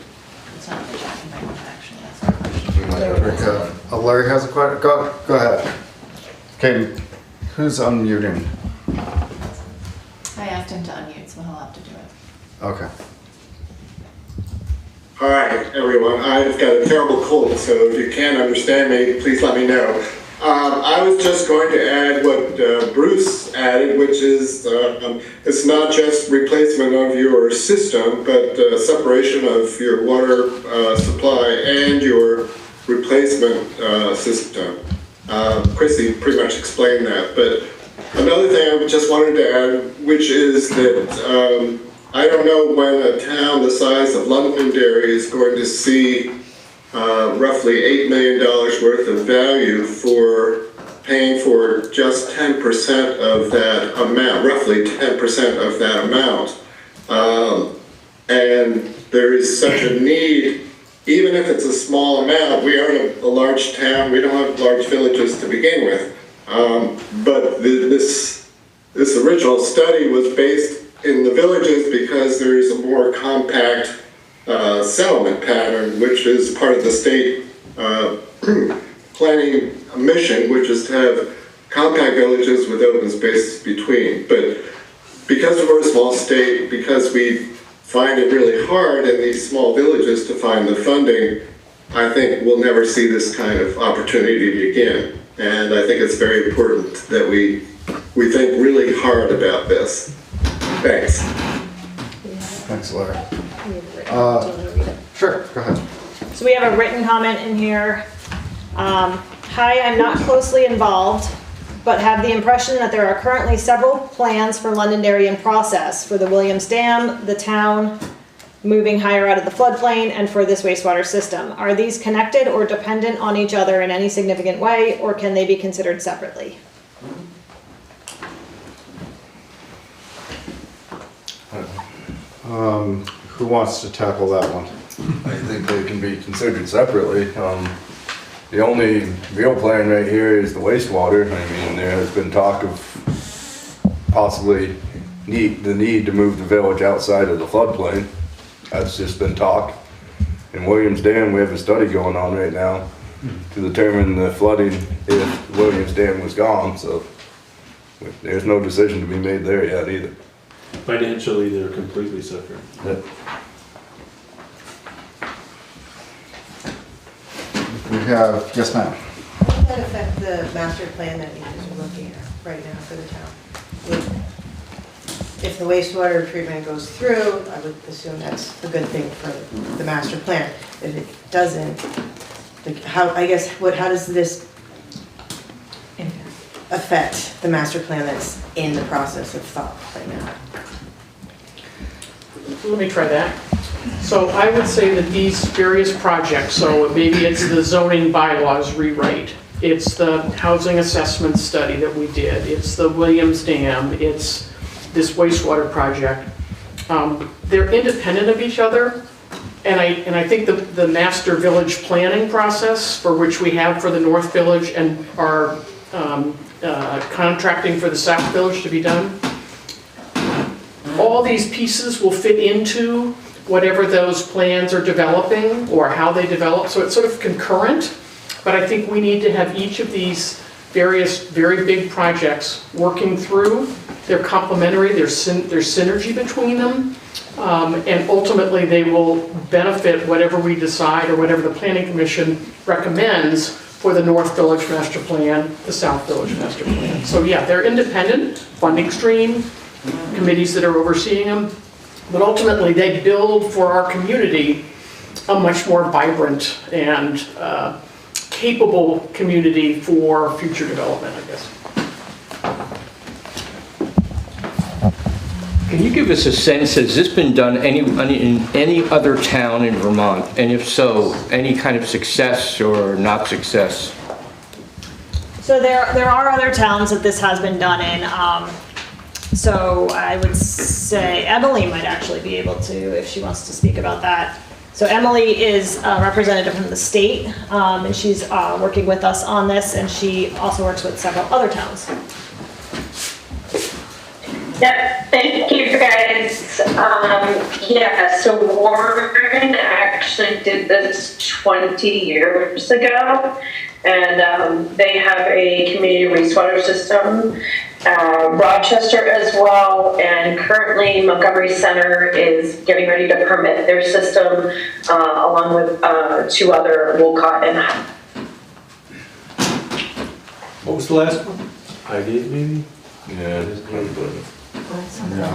Speaker 8: it's not the chat, you might want to actually answer the question.
Speaker 5: We might Larry has a question. Go ahead. Okay, who's unmuting?
Speaker 8: asked him to unmute, so he'll have to do it.
Speaker 5: Okay.
Speaker 16: Hi, everyone. I've got a terrible cold, so if you can't understand me, please let me know. I was just going to add what Bruce added, which is it's not just replacement of your system, but separation of your water supply and your replacement system. Chrissy pretty much explained that, but another thing I just wanted to add, which is that I don't know when a town the size of Londonderry is going to see roughly $8 million worth of value for paying for just 10% of that amount, roughly 10% of that amount. And there is such a need, even if it's a small amount. We aren't a large town, we don't have large villages to begin with. But this original study was based in the villages because there's a more compact settlement pattern, which is part of the state planning mission, which is to have compact villages with open spaces between. But because we're a small state, because we find it really hard in these small villages to find the funding, I think we'll never see this kind of opportunity again. And I think it's very important that we think really hard about this. Thanks.
Speaker 5: Thanks, Larry. Sure, go ahead.
Speaker 6: So we have a written comment in here. Hi, I'm not closely involved, but have the impression that there are currently several plans for Londonderry in process for the Williams Dam, the town moving higher out of the floodplain, and for this wastewater system. Are these connected or dependent on each other in any significant way, or can they be considered separately?
Speaker 5: Who wants to tackle that one?
Speaker 2: I think they can be considered separately. The only real plan right here is the wastewater. I mean, there has been talk of possibly the need to move the village outside of the floodplain. That's just been talk. In Williams Dam, we have a study going on right now to determine the flooding if Williams Dam was gone, so there's no decision to be made there yet either.
Speaker 4: Financially, they're completely separate.
Speaker 2: Yep.
Speaker 5: We have, yes ma'am.
Speaker 17: How would that affect the master plan that you guys are looking at right now for the town? If the wastewater treatment goes through, I would assume that's a good thing for the master plan. If it doesn't, like how does this affect the master plan that's in the process of thought right now?
Speaker 12: Let me try that. So I would say that these various projects, so maybe it's the zoning bylaws rewrite, it's the housing assessment study that we did, it's the Williams Dam, it's this wastewater project. They're independent of each other, and I think the master village planning process, for which we have for the North Village and are contracting for the South Village to be done, all these pieces will fit into whatever those plans are developing or how they develop. So it's sort of concurrent, but I think we need to have each of these various very big projects working through. They're complementary, there's synergy between them, and ultimately they will benefit whatever we decide or whatever the Planning Commission recommends for the North Village Master Plan, the South Village Master Plan. So yeah, they're independent, funding stream, committees that are overseeing them, but ultimately they build for our community a much more vibrant and capable community for future development, I guess.
Speaker 1: Can you give us a sense, has this been done in any other town in Vermont? And if so, any kind of success or not success?
Speaker 6: So there are other towns that this has been done in. So I would say Emily might actually be able to, if she wants to speak about that. So Emily is a representative from the state, and she's working with us on this, and she also works with several other towns.
Speaker 9: Yep, thank you guys. Yeah, so Warren actually did this 20 years ago, and they have a community wastewater system, Rochester as well, and currently Montgomery Center is getting ready to permit their system, along with 2 other, Wolcott and
Speaker 7: What was the last one?
Speaker 4: Highgate maybe?
Speaker 2: Yeah.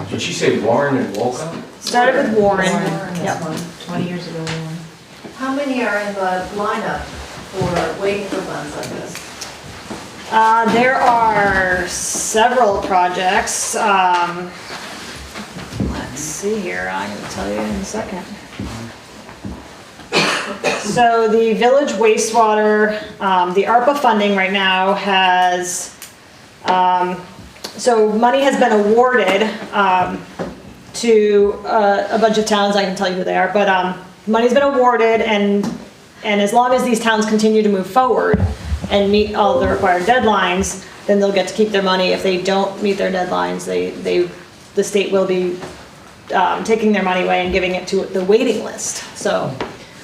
Speaker 1: Did she say Warren and Wolcott?
Speaker 6: Started with Warren. Yep.
Speaker 3: 20 years ago.
Speaker 8: How many are in the lineup for waiting for funds like this?
Speaker 6: There are several projects. Let's see here, I'm gonna tell you in a second. So the village wastewater, the ARPA funding right now has, so money has been awarded to a bunch of towns. I can tell you who they are, but money's been awarded, and as long as these towns continue to move forward and meet all the required deadlines, then they'll get to keep their money. If they don't meet their deadlines, the state will be taking their money away and giving it to the waiting list. So,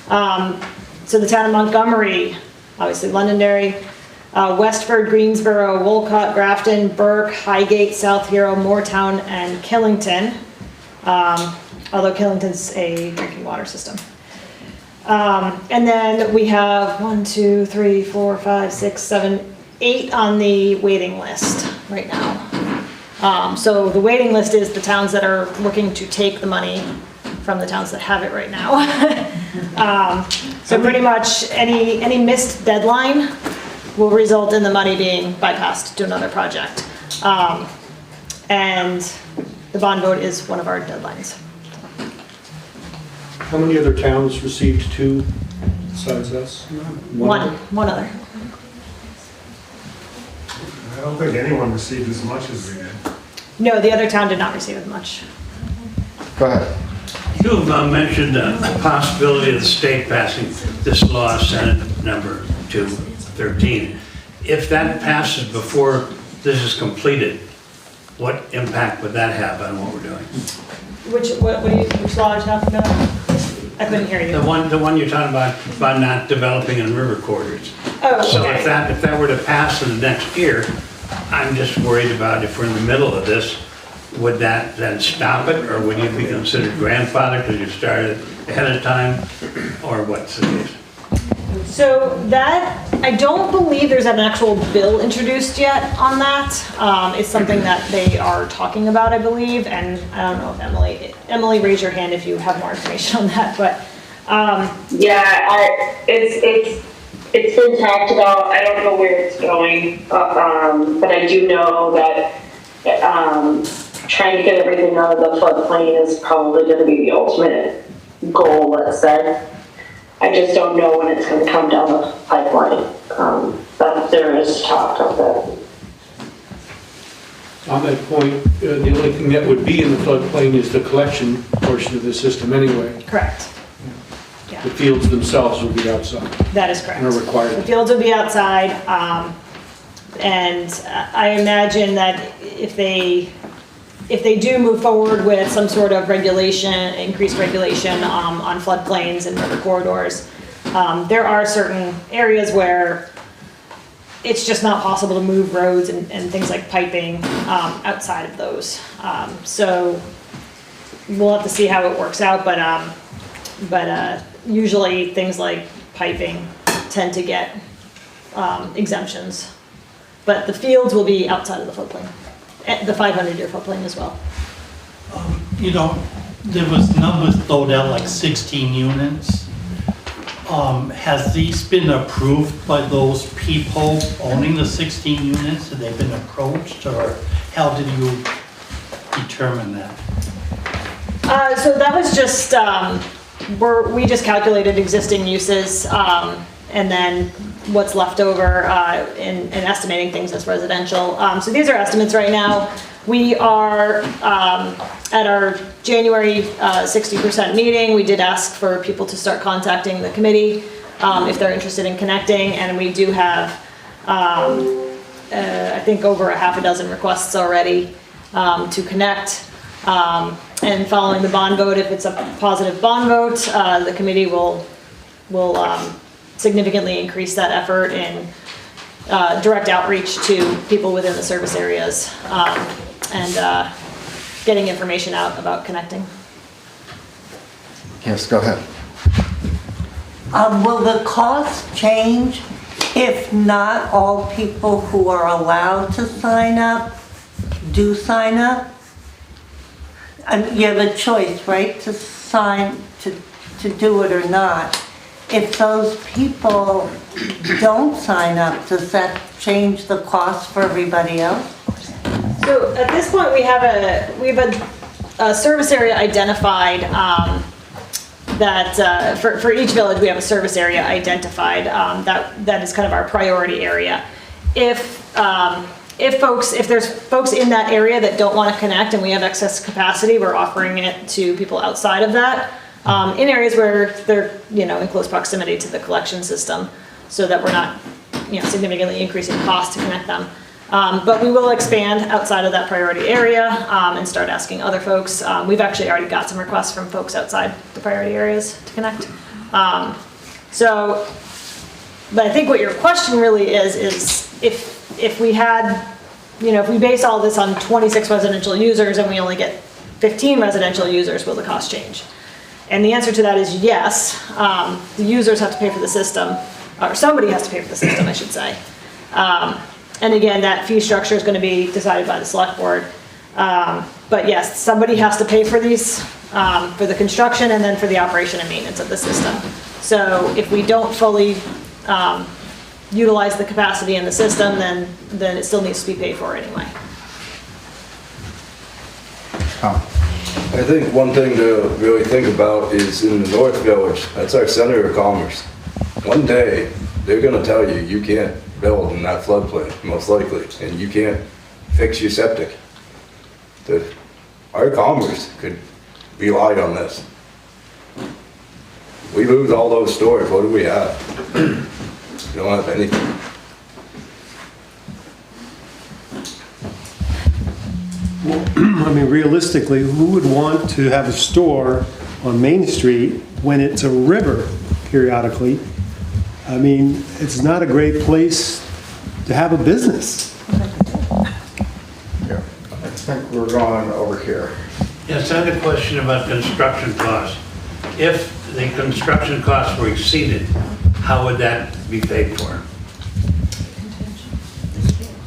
Speaker 6: so the town of Montgomery, obviously Londonderry, Westford, Greensboro, Wolcott, Grafton, Burke, Highgate, South Hero, Moortown, and Killington. Although Killington's a drinking water system. And then we have 1, 2, 3, 4, 5, 6, 7, 8 on the waiting list right now. So the waiting list is the towns that are looking to take the money from the towns that have it right now. So pretty much any missed deadline will result in the money being bypassed to another project. And the bond vote is one of our deadlines.
Speaker 7: How many other towns received 2 besides us?
Speaker 6: One other.
Speaker 14: I don't think anyone received as much as we did.
Speaker 6: No, the other town did not receive as much.
Speaker 5: Go ahead.
Speaker 18: You've mentioned the possibility of the state passing this law, Senate number 213. If that passes before this is completed, what impact would that have on what we're doing?
Speaker 6: Which law are you talking about? I couldn't hear you.
Speaker 18: The one you're talking about not developing in river corridors.
Speaker 6: Oh,
Speaker 18: So
Speaker 6: okay.
Speaker 18: if that were to pass in the next year, I'm just worried about if we're in the middle of this, would that then stop it, or would you be considered grandfathered because you started ahead of time, or what's the case?
Speaker 6: So that, I don't believe there's an actual bill introduced yet on that. It's something that they are talking about, I believe, and I don't know if Emily, raise your hand if you have more information on that, but.
Speaker 9: Yeah, it's been talked about. I don't know where it's going, but I do know that trying to get everything out of the floodplain is probably going to be the ultimate goal, let's say. I just don't know when it's going to come down the pipeline, but there is talk of that.
Speaker 7: On that point, the only thing that would be in the floodplain is the collection portion of the system anyway.
Speaker 6: Correct.
Speaker 7: The fields themselves will be outside.
Speaker 6: That is correct.
Speaker 7: And are required.
Speaker 6: The fields will be outside, and I imagine that if they do move forward with some sort of regulation, increased regulation on floodplains and river corridors, there are certain areas where it's just not possible to move roads and things like piping outside of those. So we'll have to see how it works out, but usually things like piping tend to get exemptions. But the fields will be outside of the floodplain, the 500-year floodplain as well.
Speaker 15: You know, there was numbers thrown out like 16 units. Has these been approved by those people owning the 16 units? Have they been approached, or how did you determine that?
Speaker 6: So that was just, we just calculated existing uses, and then what's left over in estimating things as residential. So these are estimates right now. We are at our January 60% meeting. We did ask for people to start contacting the committee if they're interested in connecting, and we do have, I think, over a half a dozen requests already to connect. And following the bond vote, if it's a positive bond vote, the committee will significantly increase that effort in direct outreach to people within the service areas, and getting information out about connecting.
Speaker 5: Yes, go ahead.
Speaker 19: Will the cost change if not all people who are allowed to sign up do sign up? You have a choice, right, to sign, to do it or not. If those people don't sign up, does that change the cost for everybody else?
Speaker 6: So at this point, we have a service area identified, that for each village, we have a service area identified, that is kind of our priority area. If there's folks in that area that don't want to connect and we have excess capacity, we're offering it to people outside of that, in areas where they're, in close proximity to the collection system, so that we're not, significantly increasing cost to connect them. But we will expand outside of that priority area, and start asking other folks. We've actually already got some requests from folks outside the priority areas to connect. But I think what your question really is if we had, if we base all this on 26 residential users and we only get 15 residential users, will the cost change? And the answer to that is yes. The users have to pay for the system, or somebody has to pay for the system, I should say. And again, that fee structure is going to be decided by the select board. But yes, somebody has to pay for these, for the construction and then for the operation and maintenance of the system. So if we don't fully utilize the capacity in the system, then it still needs to be paid for anyway.
Speaker 2: I think one thing to really think about is in the North Village, that's our center of commerce. One day, they're gonna tell you, you can't build in that floodplain, most likely, and you can't fix your septic. Our commerce could rely on this. We lose all those stores, what do we have? We don't have anything.
Speaker 11: I mean, realistically, who would want to have a store on Main Street when it's a river periodically? I mean, it's not a great place to have a business.
Speaker 5: Yeah, I think we're going over here.
Speaker 18: Yes, I had a question about construction costs. If the construction costs were exceeded, how would that be paid for?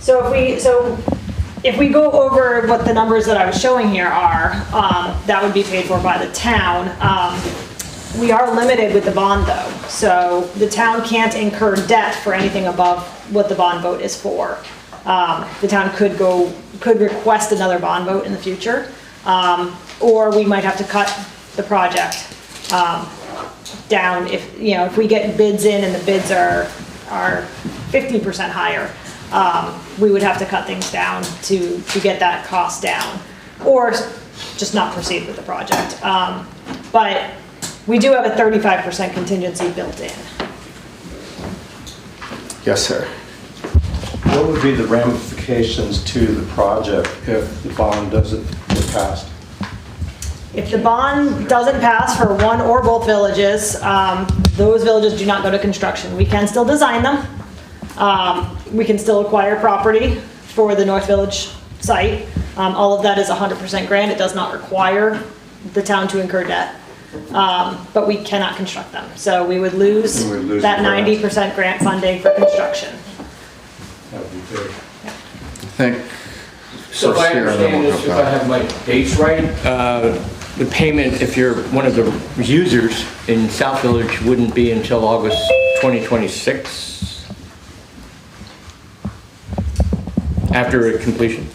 Speaker 6: So if we go over what the numbers that I was showing here are, that would be paid for by the town. We are limited with the bond though, so the town can't incur debt for anything above what the bond vote is for. The town could request another bond vote in the future, or we might have to cut the project down if we get bids in and the bids are 50% higher. We would have to cut things down to get that cost down, or just not proceed with the project. But we do have a 35% contingency built in.
Speaker 5: Yes, sir.
Speaker 13: What would be the ramifications to the project if the bond doesn't get passed?
Speaker 6: If the bond doesn't pass for one or both villages, those villages do not go to construction. We can still design them. We can still acquire property for the North Village site. All of that is 100% grant. It does not require the town to incur debt. But we cannot construct them. So we would lose that 90% grant funding for construction.
Speaker 13: That would be good.
Speaker 5: I think.
Speaker 1: So if I understand this, if I have my dates right, the payment, if you're one of the users in South Village, wouldn't be until August 2026 after completion.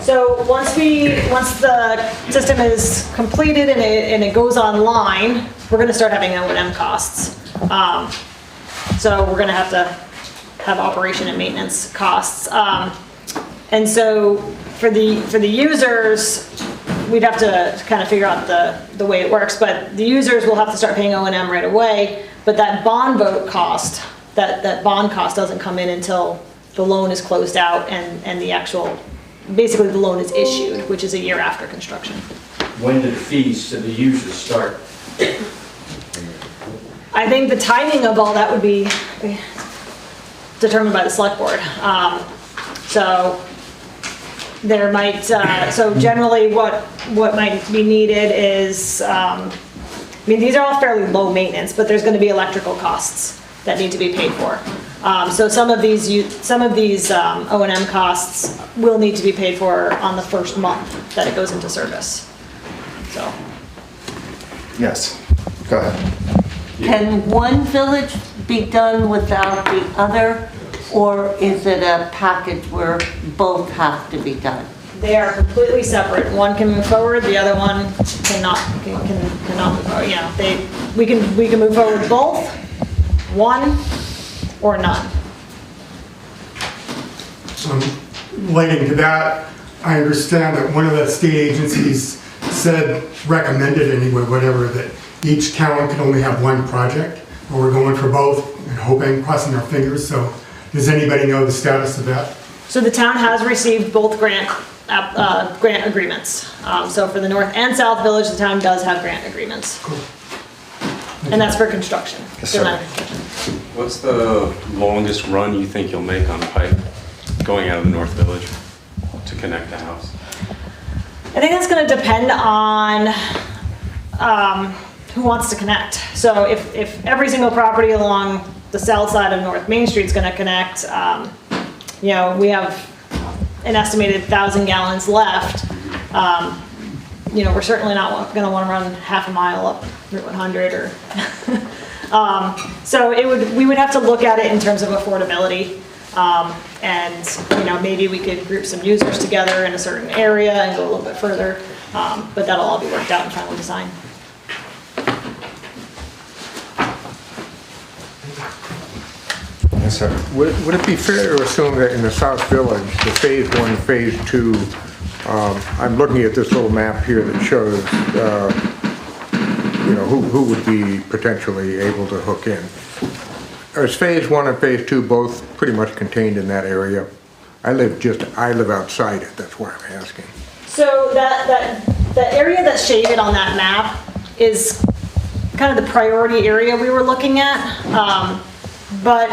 Speaker 6: So once the system is completed and it goes online, we're going to start having O&M costs. So we're going to have operation and maintenance costs. And so for the users, we'd have to kind of figure out the way it works, but the users will have to start paying O&M right away, but that bond vote cost, that bond cost doesn't come in until the loan is closed out and the actual, basically the loan is issued, which is a year after construction.
Speaker 1: When do the fees to the users start?
Speaker 6: I think the timing of all that would be, determined by the select board. So there might, so generally what might be needed is, I mean, these are all fairly low maintenance, but there's gonna be electrical costs that need to be paid for. So some of these O&M costs will need to be paid for on the first month that it goes into service, so.
Speaker 5: Yes, go ahead.
Speaker 19: Can one village be done without the other, or is it a package where both have to be done?
Speaker 6: They are completely separate. One can move forward, the other one cannot move forward. You know, we can move forward both, one, or none.
Speaker 14: Relating to that, I understand that one of the state agencies recommended anyway, whatever, that each town can only have one project, or we're going for both and hoping, crossing our fingers. So does anybody know the status of that?
Speaker 6: So the town has received both grant agreements. So for the North and South Village, the town does have grant agreements.
Speaker 14: Cool.
Speaker 6: And that's for construction.
Speaker 5: Yes, sir.
Speaker 20: What's the longest run you think you'll make on a pipe going out of the North Village to connect the house?
Speaker 6: I think that's going to depend on who wants to connect. So if every single property along the south side of North Main Street is going to connect, you know, we have an estimated 1,000 gallons left. You know, we're certainly not going to want to run half a mile up Route 100 or. So we would have to look at it in terms of affordability. And, you know, maybe we could group some users together in a certain area and go a little bit further. But that'll all be worked out in final design.
Speaker 5: Yes, sir.
Speaker 21: Would it be fair to assume that in the South Village, the phase 1, phase 2, I'm looking at this little map here that shows, you know, who would be potentially able to hook in? Is phase 1 and phase 2 both pretty much contained in that area? I live outside it, that's why I'm asking.
Speaker 6: So that area that's shaded on that map is kind of the priority area we were looking at. But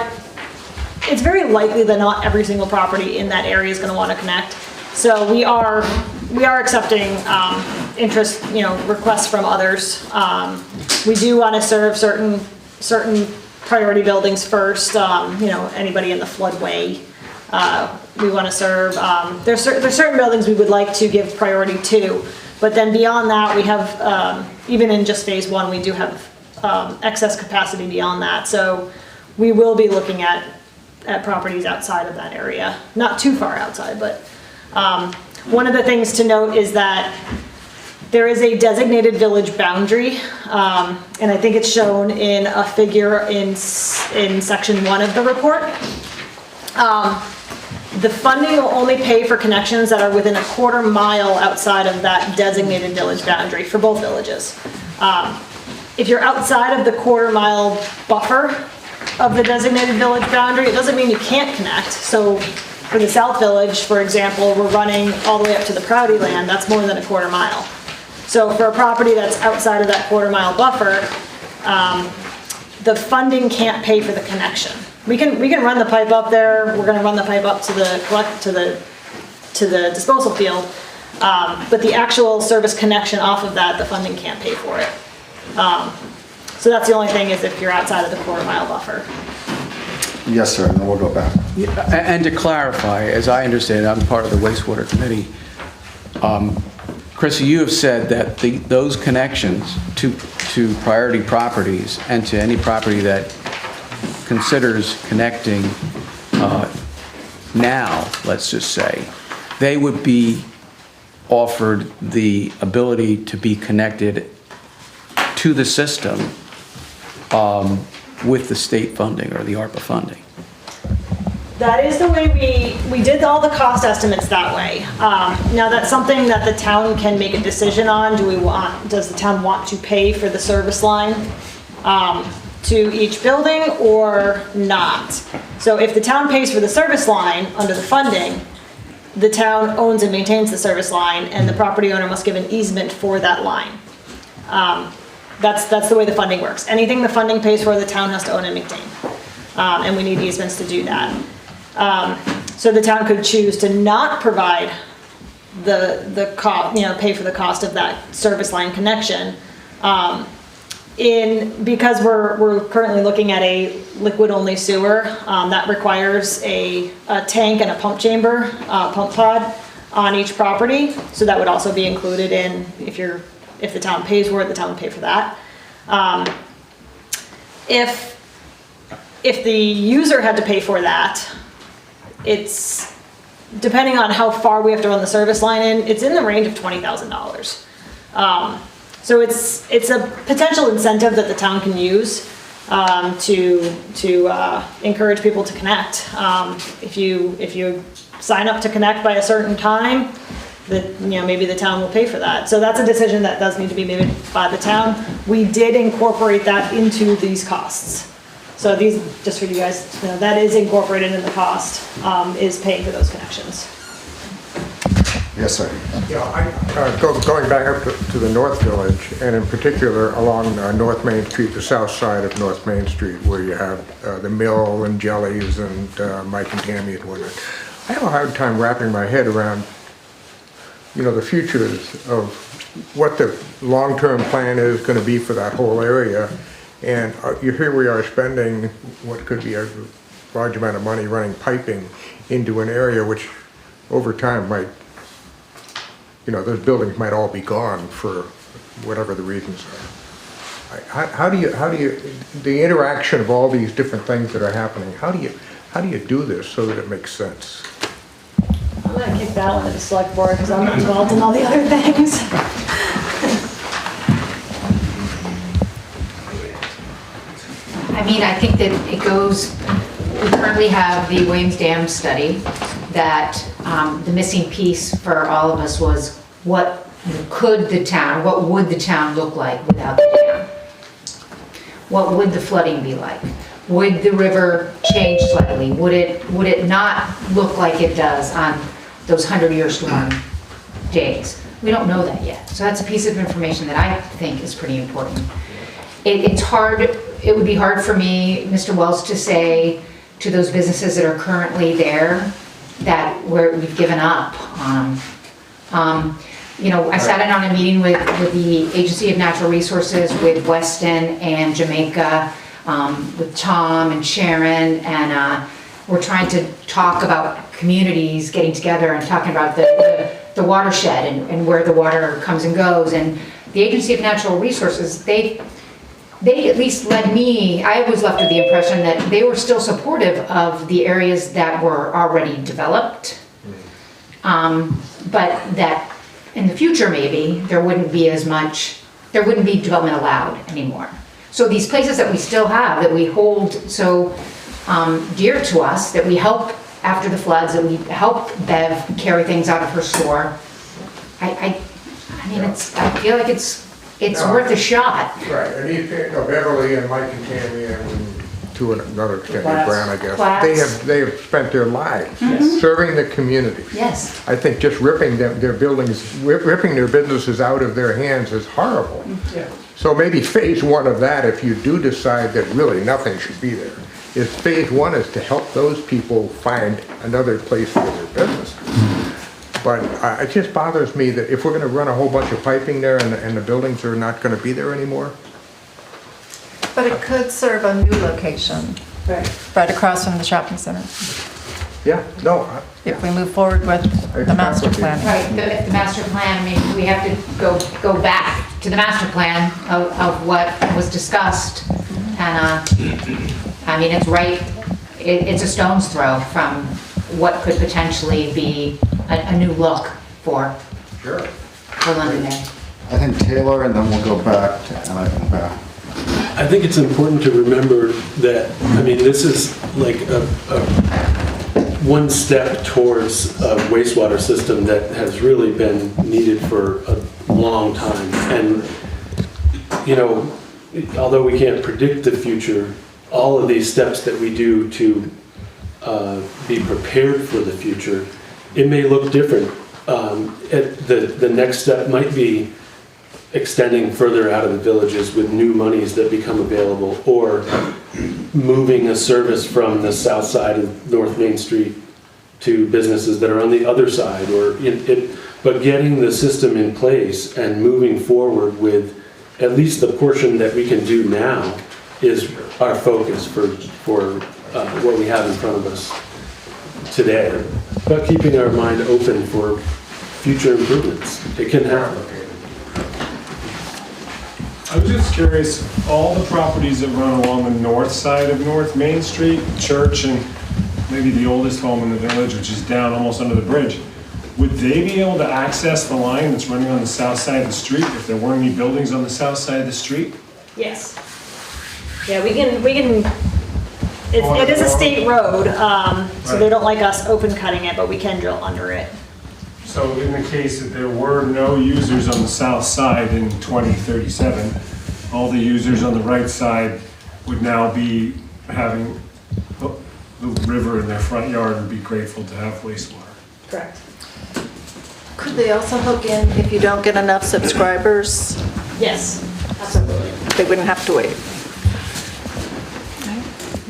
Speaker 6: it's very likely that not every single property in that area is going to want to connect. So we are accepting interest, you know, requests from others. We do want to serve certain priority buildings first. You know, anybody in the floodway. We want to serve. There's certain buildings we would like to give priority to, but then beyond that, we have even in just phase 1, we do have excess capacity beyond that. So we will be looking at properties outside of that area, not too far outside, but one of the things to note is that there is a designated village boundary, and I think it's shown in a figure in section 1 of the report. The funding will only pay for connections that are within a quarter mile outside of that designated village boundary for both villages. If you're outside of the quarter mile buffer of the designated village boundary, it doesn't mean you can't connect. So for the South Village, for example, we're running all the way up to the Prouty land. That's more than a quarter mile. So for a property that's outside of that quarter mile buffer, the funding can't pay for the connection. We can run the pipe up there. We're going to run the pipe up to the disposal field, but the actual service connection off of that, the funding can't pay for it. So that's the only thing, is if you're outside of the quarter mile buffer.
Speaker 5: Yes, sir, and then we'll go back.
Speaker 22: And to clarify, as I understand it, I'm part of the wastewater committee. Chrissy, you have said that those connections to priority properties and to any property that considers connecting now, let's just say, they would be offered the ability to be connected to the system with the state funding or the ARPA funding.
Speaker 6: That is the way we did all the cost estimates that way. Now that's something that the town can make a decision on. Does the town want to pay for the service line to each building or not? So if the town pays for the service line under the funding, the town owns and maintains the service line, and the property owner must give an easement for that line. That's the way the funding works. Anything the funding pays for, the town has to own and maintain. and we need easements to do that. So the town could choose to not provide the cost, pay for the cost of that service line connection. Because we're currently looking at a liquid-only sewer, that requires a tank and a pump chamber, pump pod on each property. So that would also be included in, if the town pays for it, the town would pay for that. If the user had to pay for that, it's, depending on how far we have to run the service line in, it's in the range of $20,000. So it's a potential incentive that the town can use to encourage people to connect. If you sign up to connect by a certain time, that maybe the town will pay for that. So that's a decision that does need to be made by the town. We did incorporate that into these costs. So these, just for you guys to know, that is incorporated in the cost, is paying for those connections.
Speaker 5: Yes, sir.
Speaker 21: Yeah, going back up to the North Village, and in particular along North Main Street, the south side of North Main Street, where you have the mill and Jellies and Mike and Tammy and whatnot. I have a hard time wrapping my head around, the futures of what the long-term plan is going to be for that whole area. And here we are spending what could be a large amount of money running piping into an area which over time might, those buildings might all be gone for whatever the reasons are. How do you, the interaction of all these different things that are happening, how do you do this so that it makes sense?
Speaker 6: I'm gonna kick that one to the select board because I'm involved in all the other things.
Speaker 3: I think that it goes, we currently have the Williams Dam study that the missing piece for all of us was what would the town look like without the dam? What would the flooding be like? Would the river change slightly? Would it not look like it does on those 100-year storm days? We don't know that yet. So that's a piece of information that I think is pretty important. It's hard, it would be hard for me, Mr. Wells, to say to those businesses that are currently there that we've given up on. I sat in on a meeting with the Agency of Natural Resources, with Weston and Jamaica, with Tom and Sharon, and we're trying to talk about communities getting together and talking about the watershed and where the water comes and goes. And the Agency of Natural Resources, they at least led me, I was left with the impression that they were still supportive of the areas that were already developed, but that in the future maybe there wouldn't be development allowed anymore. So these places that we still have, that we hold so dear to us, that we help after the floods, that we help Bev carry things out of her store, I feel like it's worth a shot.
Speaker 21: Right, and Beverly and Mike and Tammy and to another extent, Brown, I guess.
Speaker 3: Platts.
Speaker 21: They have spent their lives serving the community.
Speaker 3: Yes.
Speaker 21: I think just ripping their buildings, ripping their businesses out of their hands is horrible.
Speaker 12: Yeah.
Speaker 21: So maybe phase one of that, if you do decide that really nothing should be there, is phase one is to help those people find another place for their business. But it just bothers me that if we're going to run a whole bunch of piping there and the buildings are not going to be there anymore.
Speaker 8: But it could serve a new location, right across from the shopping center,
Speaker 21: Yeah, no.
Speaker 8: if we move forward with the master plan.
Speaker 3: Right, the master plan, we have to go back to the master plan of what was discussed. And, it's right, it's a stone's throw from what could potentially be a new look for Londonderry.
Speaker 5: I think Taylor, and then we'll go back to Emmett and Beth.
Speaker 4: I think it's important to remember that, this is like one step towards a wastewater system that has really been needed for a long time. And, although we can't predict the future, all of these steps that we do to be prepared for the future, it may look different. The next step might be extending further out of the villages with new monies that become available, or moving a service from the south side of North Main Street to businesses that are on the other side, but getting the system in place and moving forward with at least the portion that we can do now is our focus for what we have in front of us today. But keeping our mind open for future improvements. It can happen.
Speaker 14: I was just curious, all the properties that run along the north side of North Main Street, Church, and maybe the oldest home in the village, which is down almost under the bridge, would they be able to access the line that's running on the south side of the street if there weren't any buildings on the south side of the street?
Speaker 6: Yes. Yeah, we can, it is a state road, so they don't like us open cutting it, but we can drill under it.
Speaker 14: So in the case that there were no users on the south side in 2037, all the users on the right side would now be having the river in their front yard and be grateful to have wastewater.
Speaker 6: Correct.
Speaker 8: Could they also hook in if you don't get enough subscribers?
Speaker 6: Yes, absolutely.
Speaker 8: They wouldn't have to wait.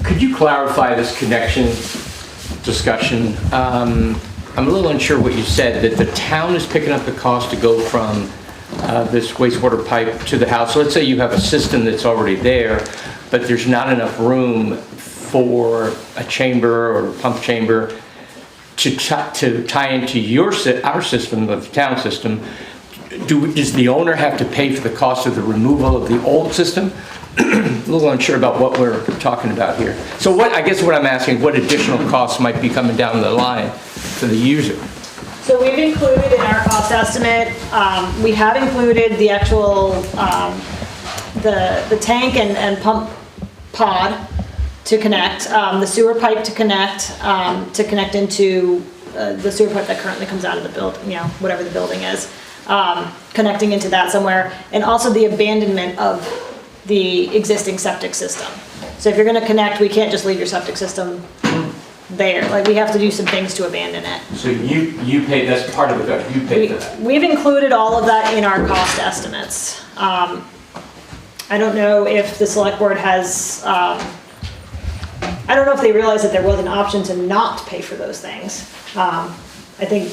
Speaker 1: Could you clarify this connection discussion? I'm a little unsure what you said, that the town is picking up the cost to go from this wastewater pipe to the house. So let's say you have a system that's already there, but there's not enough room for a chamber or a pump chamber to tie into our system, the town system. Does the owner have to pay for the cost of the removal of the old system? A little unsure about what we're talking about here. So I guess what I'm asking, what additional costs might be coming down the line for the user?
Speaker 6: So we've included in our cost estimate, we have included the actual, the tank and pump pod to connect, the sewer pipe to connect into the sewer pipe that currently comes out of the building, whatever the building is, connecting into that somewhere, and also the abandonment of the existing septic system. So if you're gonna connect, we can't just leave your septic system there. Like, we have to do some things to abandon it.
Speaker 1: So you pay, that's part of it, you pay for that?
Speaker 6: We've included all of that in our cost estimates. I don't know if the select board has, I don't know if they realized that there was an option to not pay for those things. I think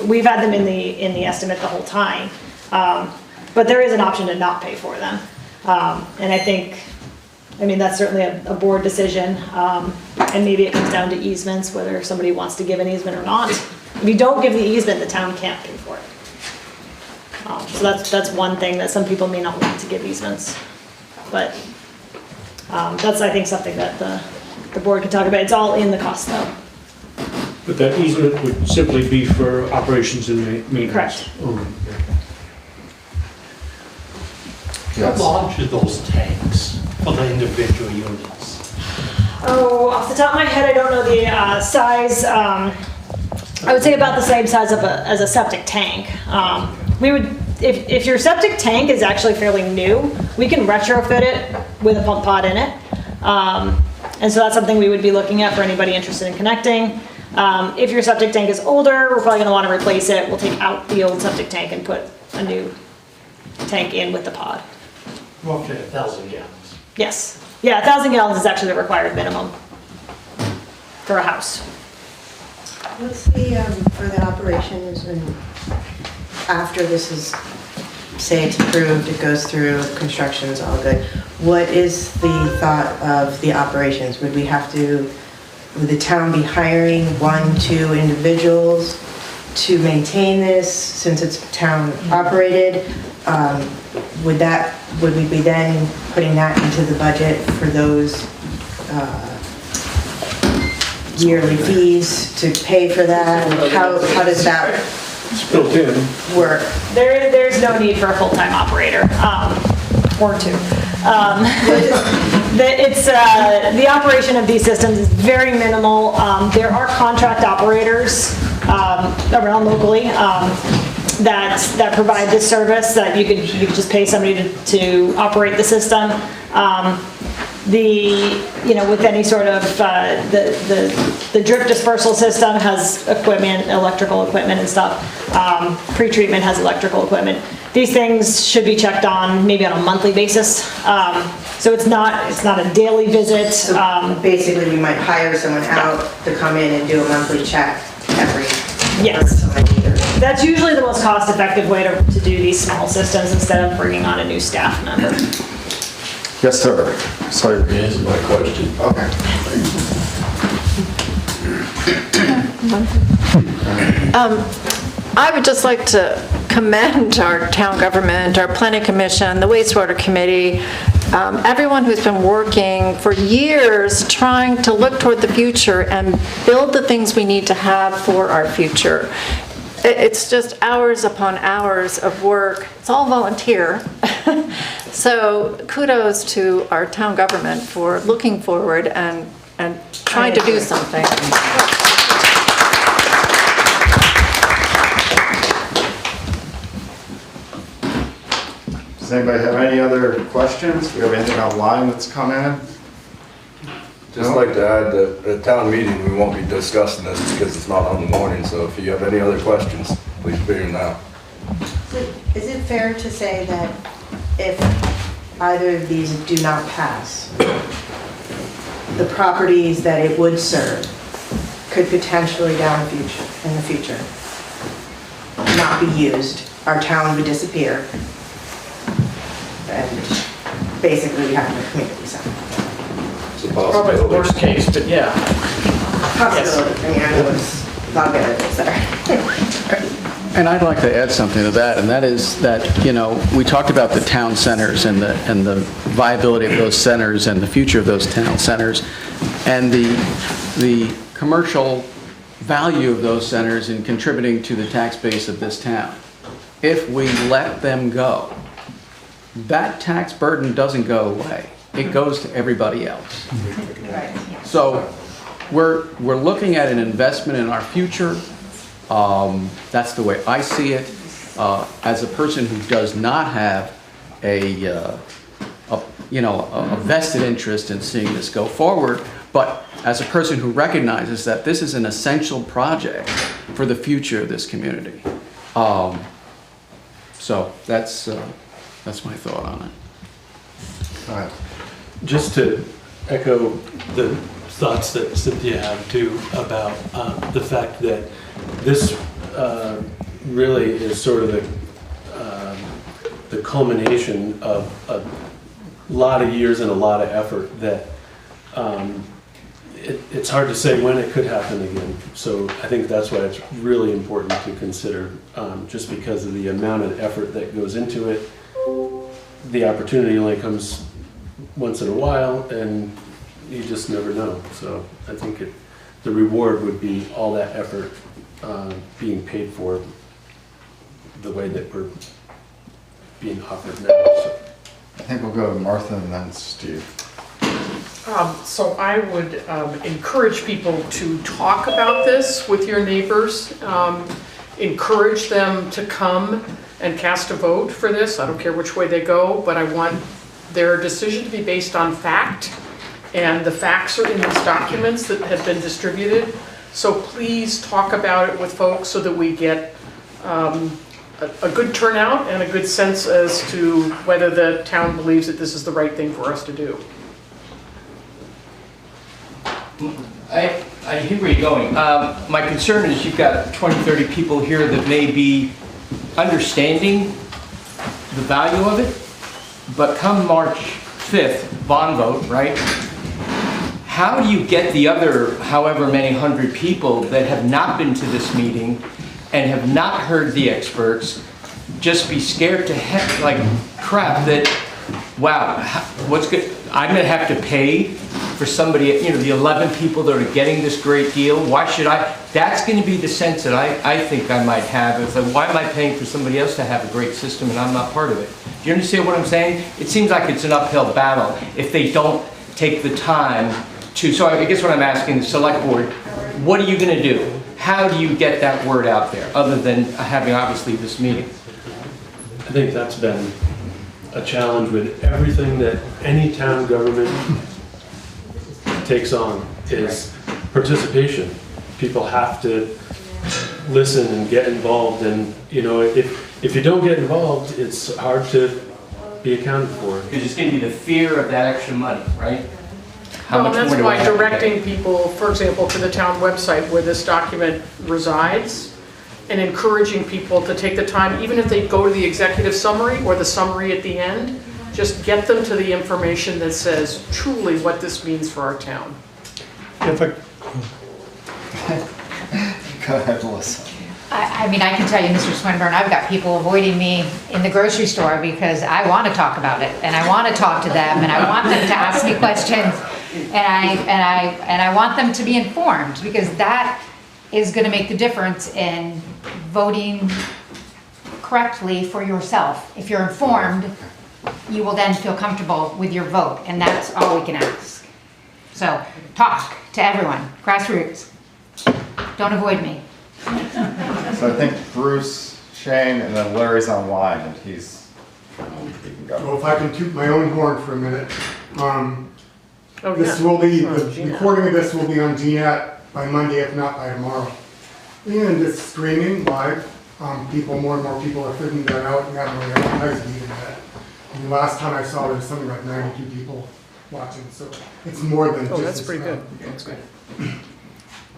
Speaker 6: we've had them in the estimate the whole time. But there is an option to not pay for them. And I think, that's certainly a board decision, and maybe it comes down to easements, whether somebody wants to give an easement or not. If you don't give the easement, the town can't pay for it. So that's one thing, that some people may not want to give easements. But that's, I think, something that the board could talk about. It's all in the cost, though.
Speaker 10: But that easement would simply be for operations and maintenance?
Speaker 6: Correct.
Speaker 10: Only.
Speaker 15: How large are those tanks for the individual units?
Speaker 6: Oh, off the top of my head, I don't know the size. I would say about the same size as a septic tank. We would, if your septic tank is actually fairly new, we can retrofit it with a pump pod in it. And so that's something we would be looking at for anybody interested in connecting. If your septic tank is older, we're probably gonna wanna replace it. We'll take out the old septic tank and put a new tank in with the pod.
Speaker 15: Roughly 1,000 gallons.
Speaker 6: Yes. Yeah, 1,000 gallons is actually the required minimum for a house.
Speaker 17: What's the, for the operations and after this is, say it's approved, it goes through, construction's all good, what is the thought of the operations? Would the town be hiring 1-2 individuals to maintain this since it's town operated? Would we be then putting that into the budget for those yearly fees to pay for that? How does that work?
Speaker 6: There's no need for a full-time operator, or two. The operation of these systems is very minimal. There are contract operators around locally that provide this service, that you could just pay somebody to operate the system. With any sort of, the drip dispersal system has equipment, electrical equipment and stuff. Pre-treatment has electrical equipment. These things should be checked on maybe on a monthly basis. So it's not a daily visit.
Speaker 17: Basically, we might hire someone out to come in and do a monthly check every.
Speaker 6: Yes. That's usually the most cost-effective way to do these small systems instead of bringing on a new staff member.
Speaker 5: Yes, sir. Sorry.
Speaker 9: Answer my question.
Speaker 5: Okay.
Speaker 8: I would just like to commend our town government, our planning commission, the wastewater committee, everyone who's been working for years trying to look toward the future and build the things we need to have for our future. It's just hours upon hours of work. It's all volunteer. So kudos to our town government for looking forward and trying to do something.
Speaker 5: Does anybody have any other questions? Do we have anything online that's come in?
Speaker 2: Just like to add that at town meeting, we won't be discussing this because it's not on the morning, so if you have any other questions, please be here now.
Speaker 17: Is it fair to say that if either of these do not pass, the properties that it would serve could potentially in the future not be used, our town would disappear, and basically we have no community center?
Speaker 12: Probably the worst case, but yeah.
Speaker 17: Possibility. I mean, I know it's not good, it's there.
Speaker 22: And I'd like to add something to that, and that is that, you know, we talked about the town centers and the viability of those centers and the future of those town centers, and the commercial value of those centers in contributing to the tax base of this town. If we let them go, that tax burden doesn't go away. It goes to everybody else. So we're looking at an investment in our future. That's the way I see it. As a person who does not have a vested interest in seeing this go forward, but as a person who recognizes that this is an essential project for the future of this community. So that's my thought on it.
Speaker 5: All right.
Speaker 4: Just to echo the thoughts that Cynthia had too about the fact that this really is sort of the culmination of a lot of years and a lot of effort that it's hard to say when it could happen again. So I think that's why it's really important to consider, just because of the amount of effort that goes into it. The opportunity only comes once in a while, and you just never know. So I think the reward would be all that effort being paid for the way that we're being offered now. So.
Speaker 5: I think we'll go to Martha and then Steve.
Speaker 12: So I would encourage people to talk about this with your neighbors. Encourage them to come and cast a vote for this. I don't care which way they go, but I want their decision to be based on fact. And the facts are in these documents that have been distributed. So please talk about it with folks so that we get a good turnout and a good sense as to whether the town believes that this is the right thing for us to do.
Speaker 1: I hear where you're going. My concern is you've got 20, 30 people here that may be understanding the value of it, but come March 5th, bond vote, right? How do you get the other however many hundred people that have not been to this meeting and have not heard the experts just be scared to heck like crap that, wow, what's good? I'm gonna have to pay for somebody, the 11 people that are getting this great deal. Why should I? That's gonna be the sense that I think I might have. It's like, why am I paying for somebody else to have a great system and I'm not part of it? Do you understand what I'm saying? It seems like it's an uphill battle if they don't take the time to, so I guess what I'm asking the select board, what are you gonna do? How do you get that word out there, other than having obviously this meeting?
Speaker 4: I think that's been a challenge with everything that any town government takes on is participation. People have to listen and get involved, and, you know, if you don't get involved, it's hard to be accounted for.
Speaker 1: Because it's going to be the fear of that extra money, right? How
Speaker 12: Well,
Speaker 1: much
Speaker 12: that's
Speaker 1: more do I
Speaker 12: why
Speaker 1: have to pay?
Speaker 12: directing people, for example, to the town website where this document resides, and encouraging people to take the time, even if they go to the executive summary or the summary at the end, just get them to the information that says truly what this means for our town.
Speaker 7: If I,
Speaker 5: Go ahead, Melissa.
Speaker 3: I mean, I can tell you, Mr. Swinburne, I've got people avoiding me in the grocery store because I want to talk about it, and I want to talk to them, and I want them to ask me questions, and I want them to be informed, because that is going to make the difference in voting correctly for yourself. If you're informed, you will then feel comfortable with your vote, and that's all we can ask. So, talk to everyone, grassroots. Don't avoid me.
Speaker 5: So I think Bruce, Shane, and then Larry's online, and he can go.
Speaker 11: Well, if I can toot my own horn for a minute, this
Speaker 12: yeah.
Speaker 11: will be,
Speaker 12: Oh,
Speaker 11: the
Speaker 12: GNet.
Speaker 11: recording of this will be on GNet by Monday, if not by tomorrow. And it's streaming live. More and more people are figuring that out and having their own high-speed internet. And the last time I saw, there was something like 92 people watching, so it's more than just.
Speaker 12: That's pretty good.
Speaker 11: That's good.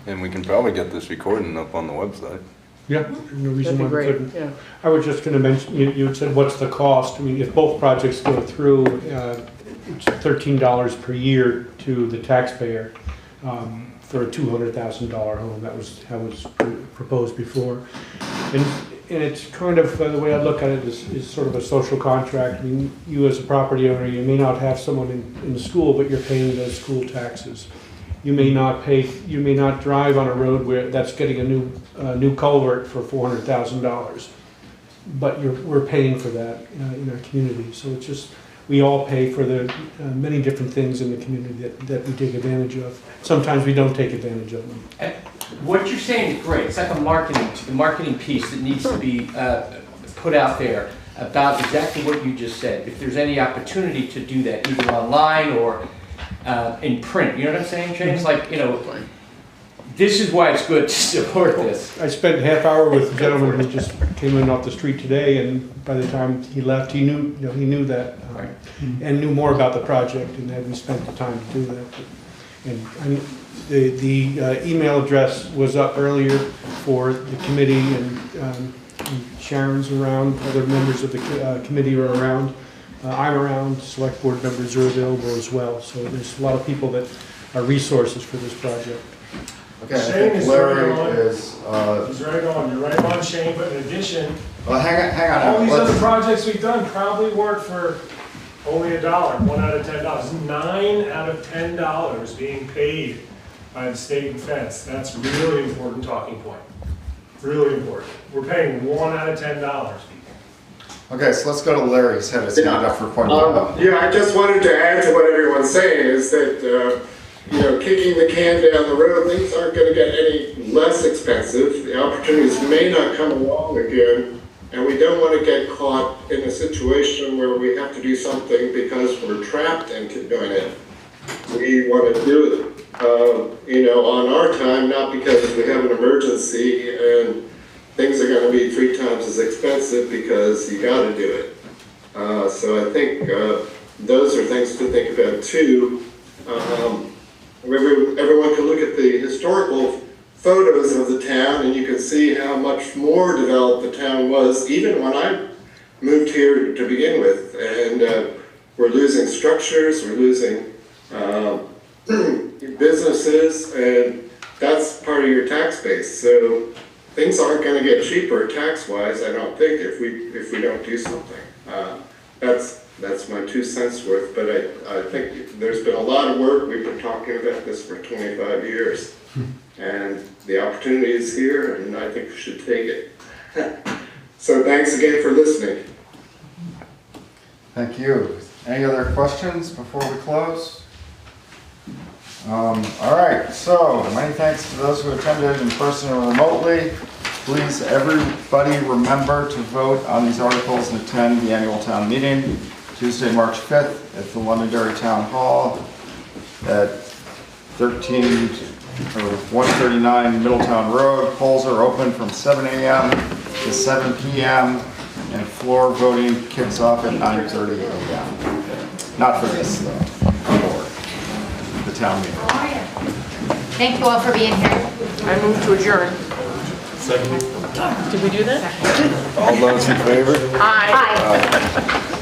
Speaker 2: And we can probably get this recording up on the website.
Speaker 7: yeah, no reason
Speaker 12: That'd be
Speaker 7: why we
Speaker 12: great,
Speaker 7: couldn't.
Speaker 12: yeah.
Speaker 7: I was just gonna mention, you had said, what's the cost? I mean, if both projects go through, it's $13 per year to the taxpayer for a $200,000 home. That was how it was proposed before. And it's kind of, the way I look at it is sort of a social contract. I mean, you as a property owner, you may not have someone in the school, but you're paying the school taxes. You may not drive on a road where that's getting a new culvert for $400,000, but we're paying for that in our community. So it's just, we all pay for the many different things in the community that we take advantage of. Sometimes we don't take advantage of them.
Speaker 1: And what you're saying is great. It's like a marketing piece that needs to be put out there about exactly what you just said. If there's any opportunity to do that, either online or in print, you know what I'm saying, James? Like, you know, this is why it's good to support this.
Speaker 7: I spent a half hour with a gentleman who just came in off the street today, and by the time he left, he knew that, and knew more about the project, and hadn't spent the time to do that. And the email address was up earlier for the committee, and Sharon's around, other members of the committee are around. I'm around, select board members are available as well. So there's a lot of people that are resources for this project.
Speaker 5: Okay, I
Speaker 14: Shane
Speaker 5: think
Speaker 14: is
Speaker 5: Larry
Speaker 14: right on.
Speaker 5: is,
Speaker 14: He's right on, you're right on, Shane, but in addition,
Speaker 5: well, hang on.
Speaker 14: all these
Speaker 5: let's-
Speaker 14: other projects we've done probably weren't for only $1, 1 out of $10. 9 out of $10 being paid by the state and feds. That's really important talking point. Really important. We're paying 1 out of $10.
Speaker 5: Okay, so let's go to Larry's head his hand up for point one.
Speaker 9: Yeah, I just wanted to add to what everyone's saying is that, kicking the can down the road, things aren't going to get any less expensive. The opportunities may not come along again, and we don't want to get caught in a situation where we have to do something because we're trapped into doing it. We want to do it, on our time, not because we have an emergency and things are going to be 3 times as expensive because you got to do it. So I think those are things to think about too. Everyone can look at the historical photos of the town and you can see how much more developed the town was even when I moved here to begin with. And we're losing structures, we're losing businesses, and that's part of your tax base. So things aren't going to get cheaper tax-wise, I don't think, if we don't do something. That's my 2 cents worth, but I think there's been a lot of work. We've been talking about this for 25 years, and the opportunity is here, and I think we should take it. So thanks again for listening.
Speaker 5: Thank you. Any other questions before we close? All right, so many thanks to those who attended in person or remotely. Please, everybody, remember to vote on these articles and attend the annual town meeting, Tuesday, March 5th at the Londonderry Town Hall at 13 139 Middletown Road. Polls are open from 7 a.m. to 7 p.m. and floor voting kicks off at 9:30 a.m. Not for this, though, for the town meeting.
Speaker 3: Thank you all for being here.
Speaker 12: I move to adjourn. Did we do that?
Speaker 2: All those in favor?
Speaker 12: Aye.
Speaker 2: Aye.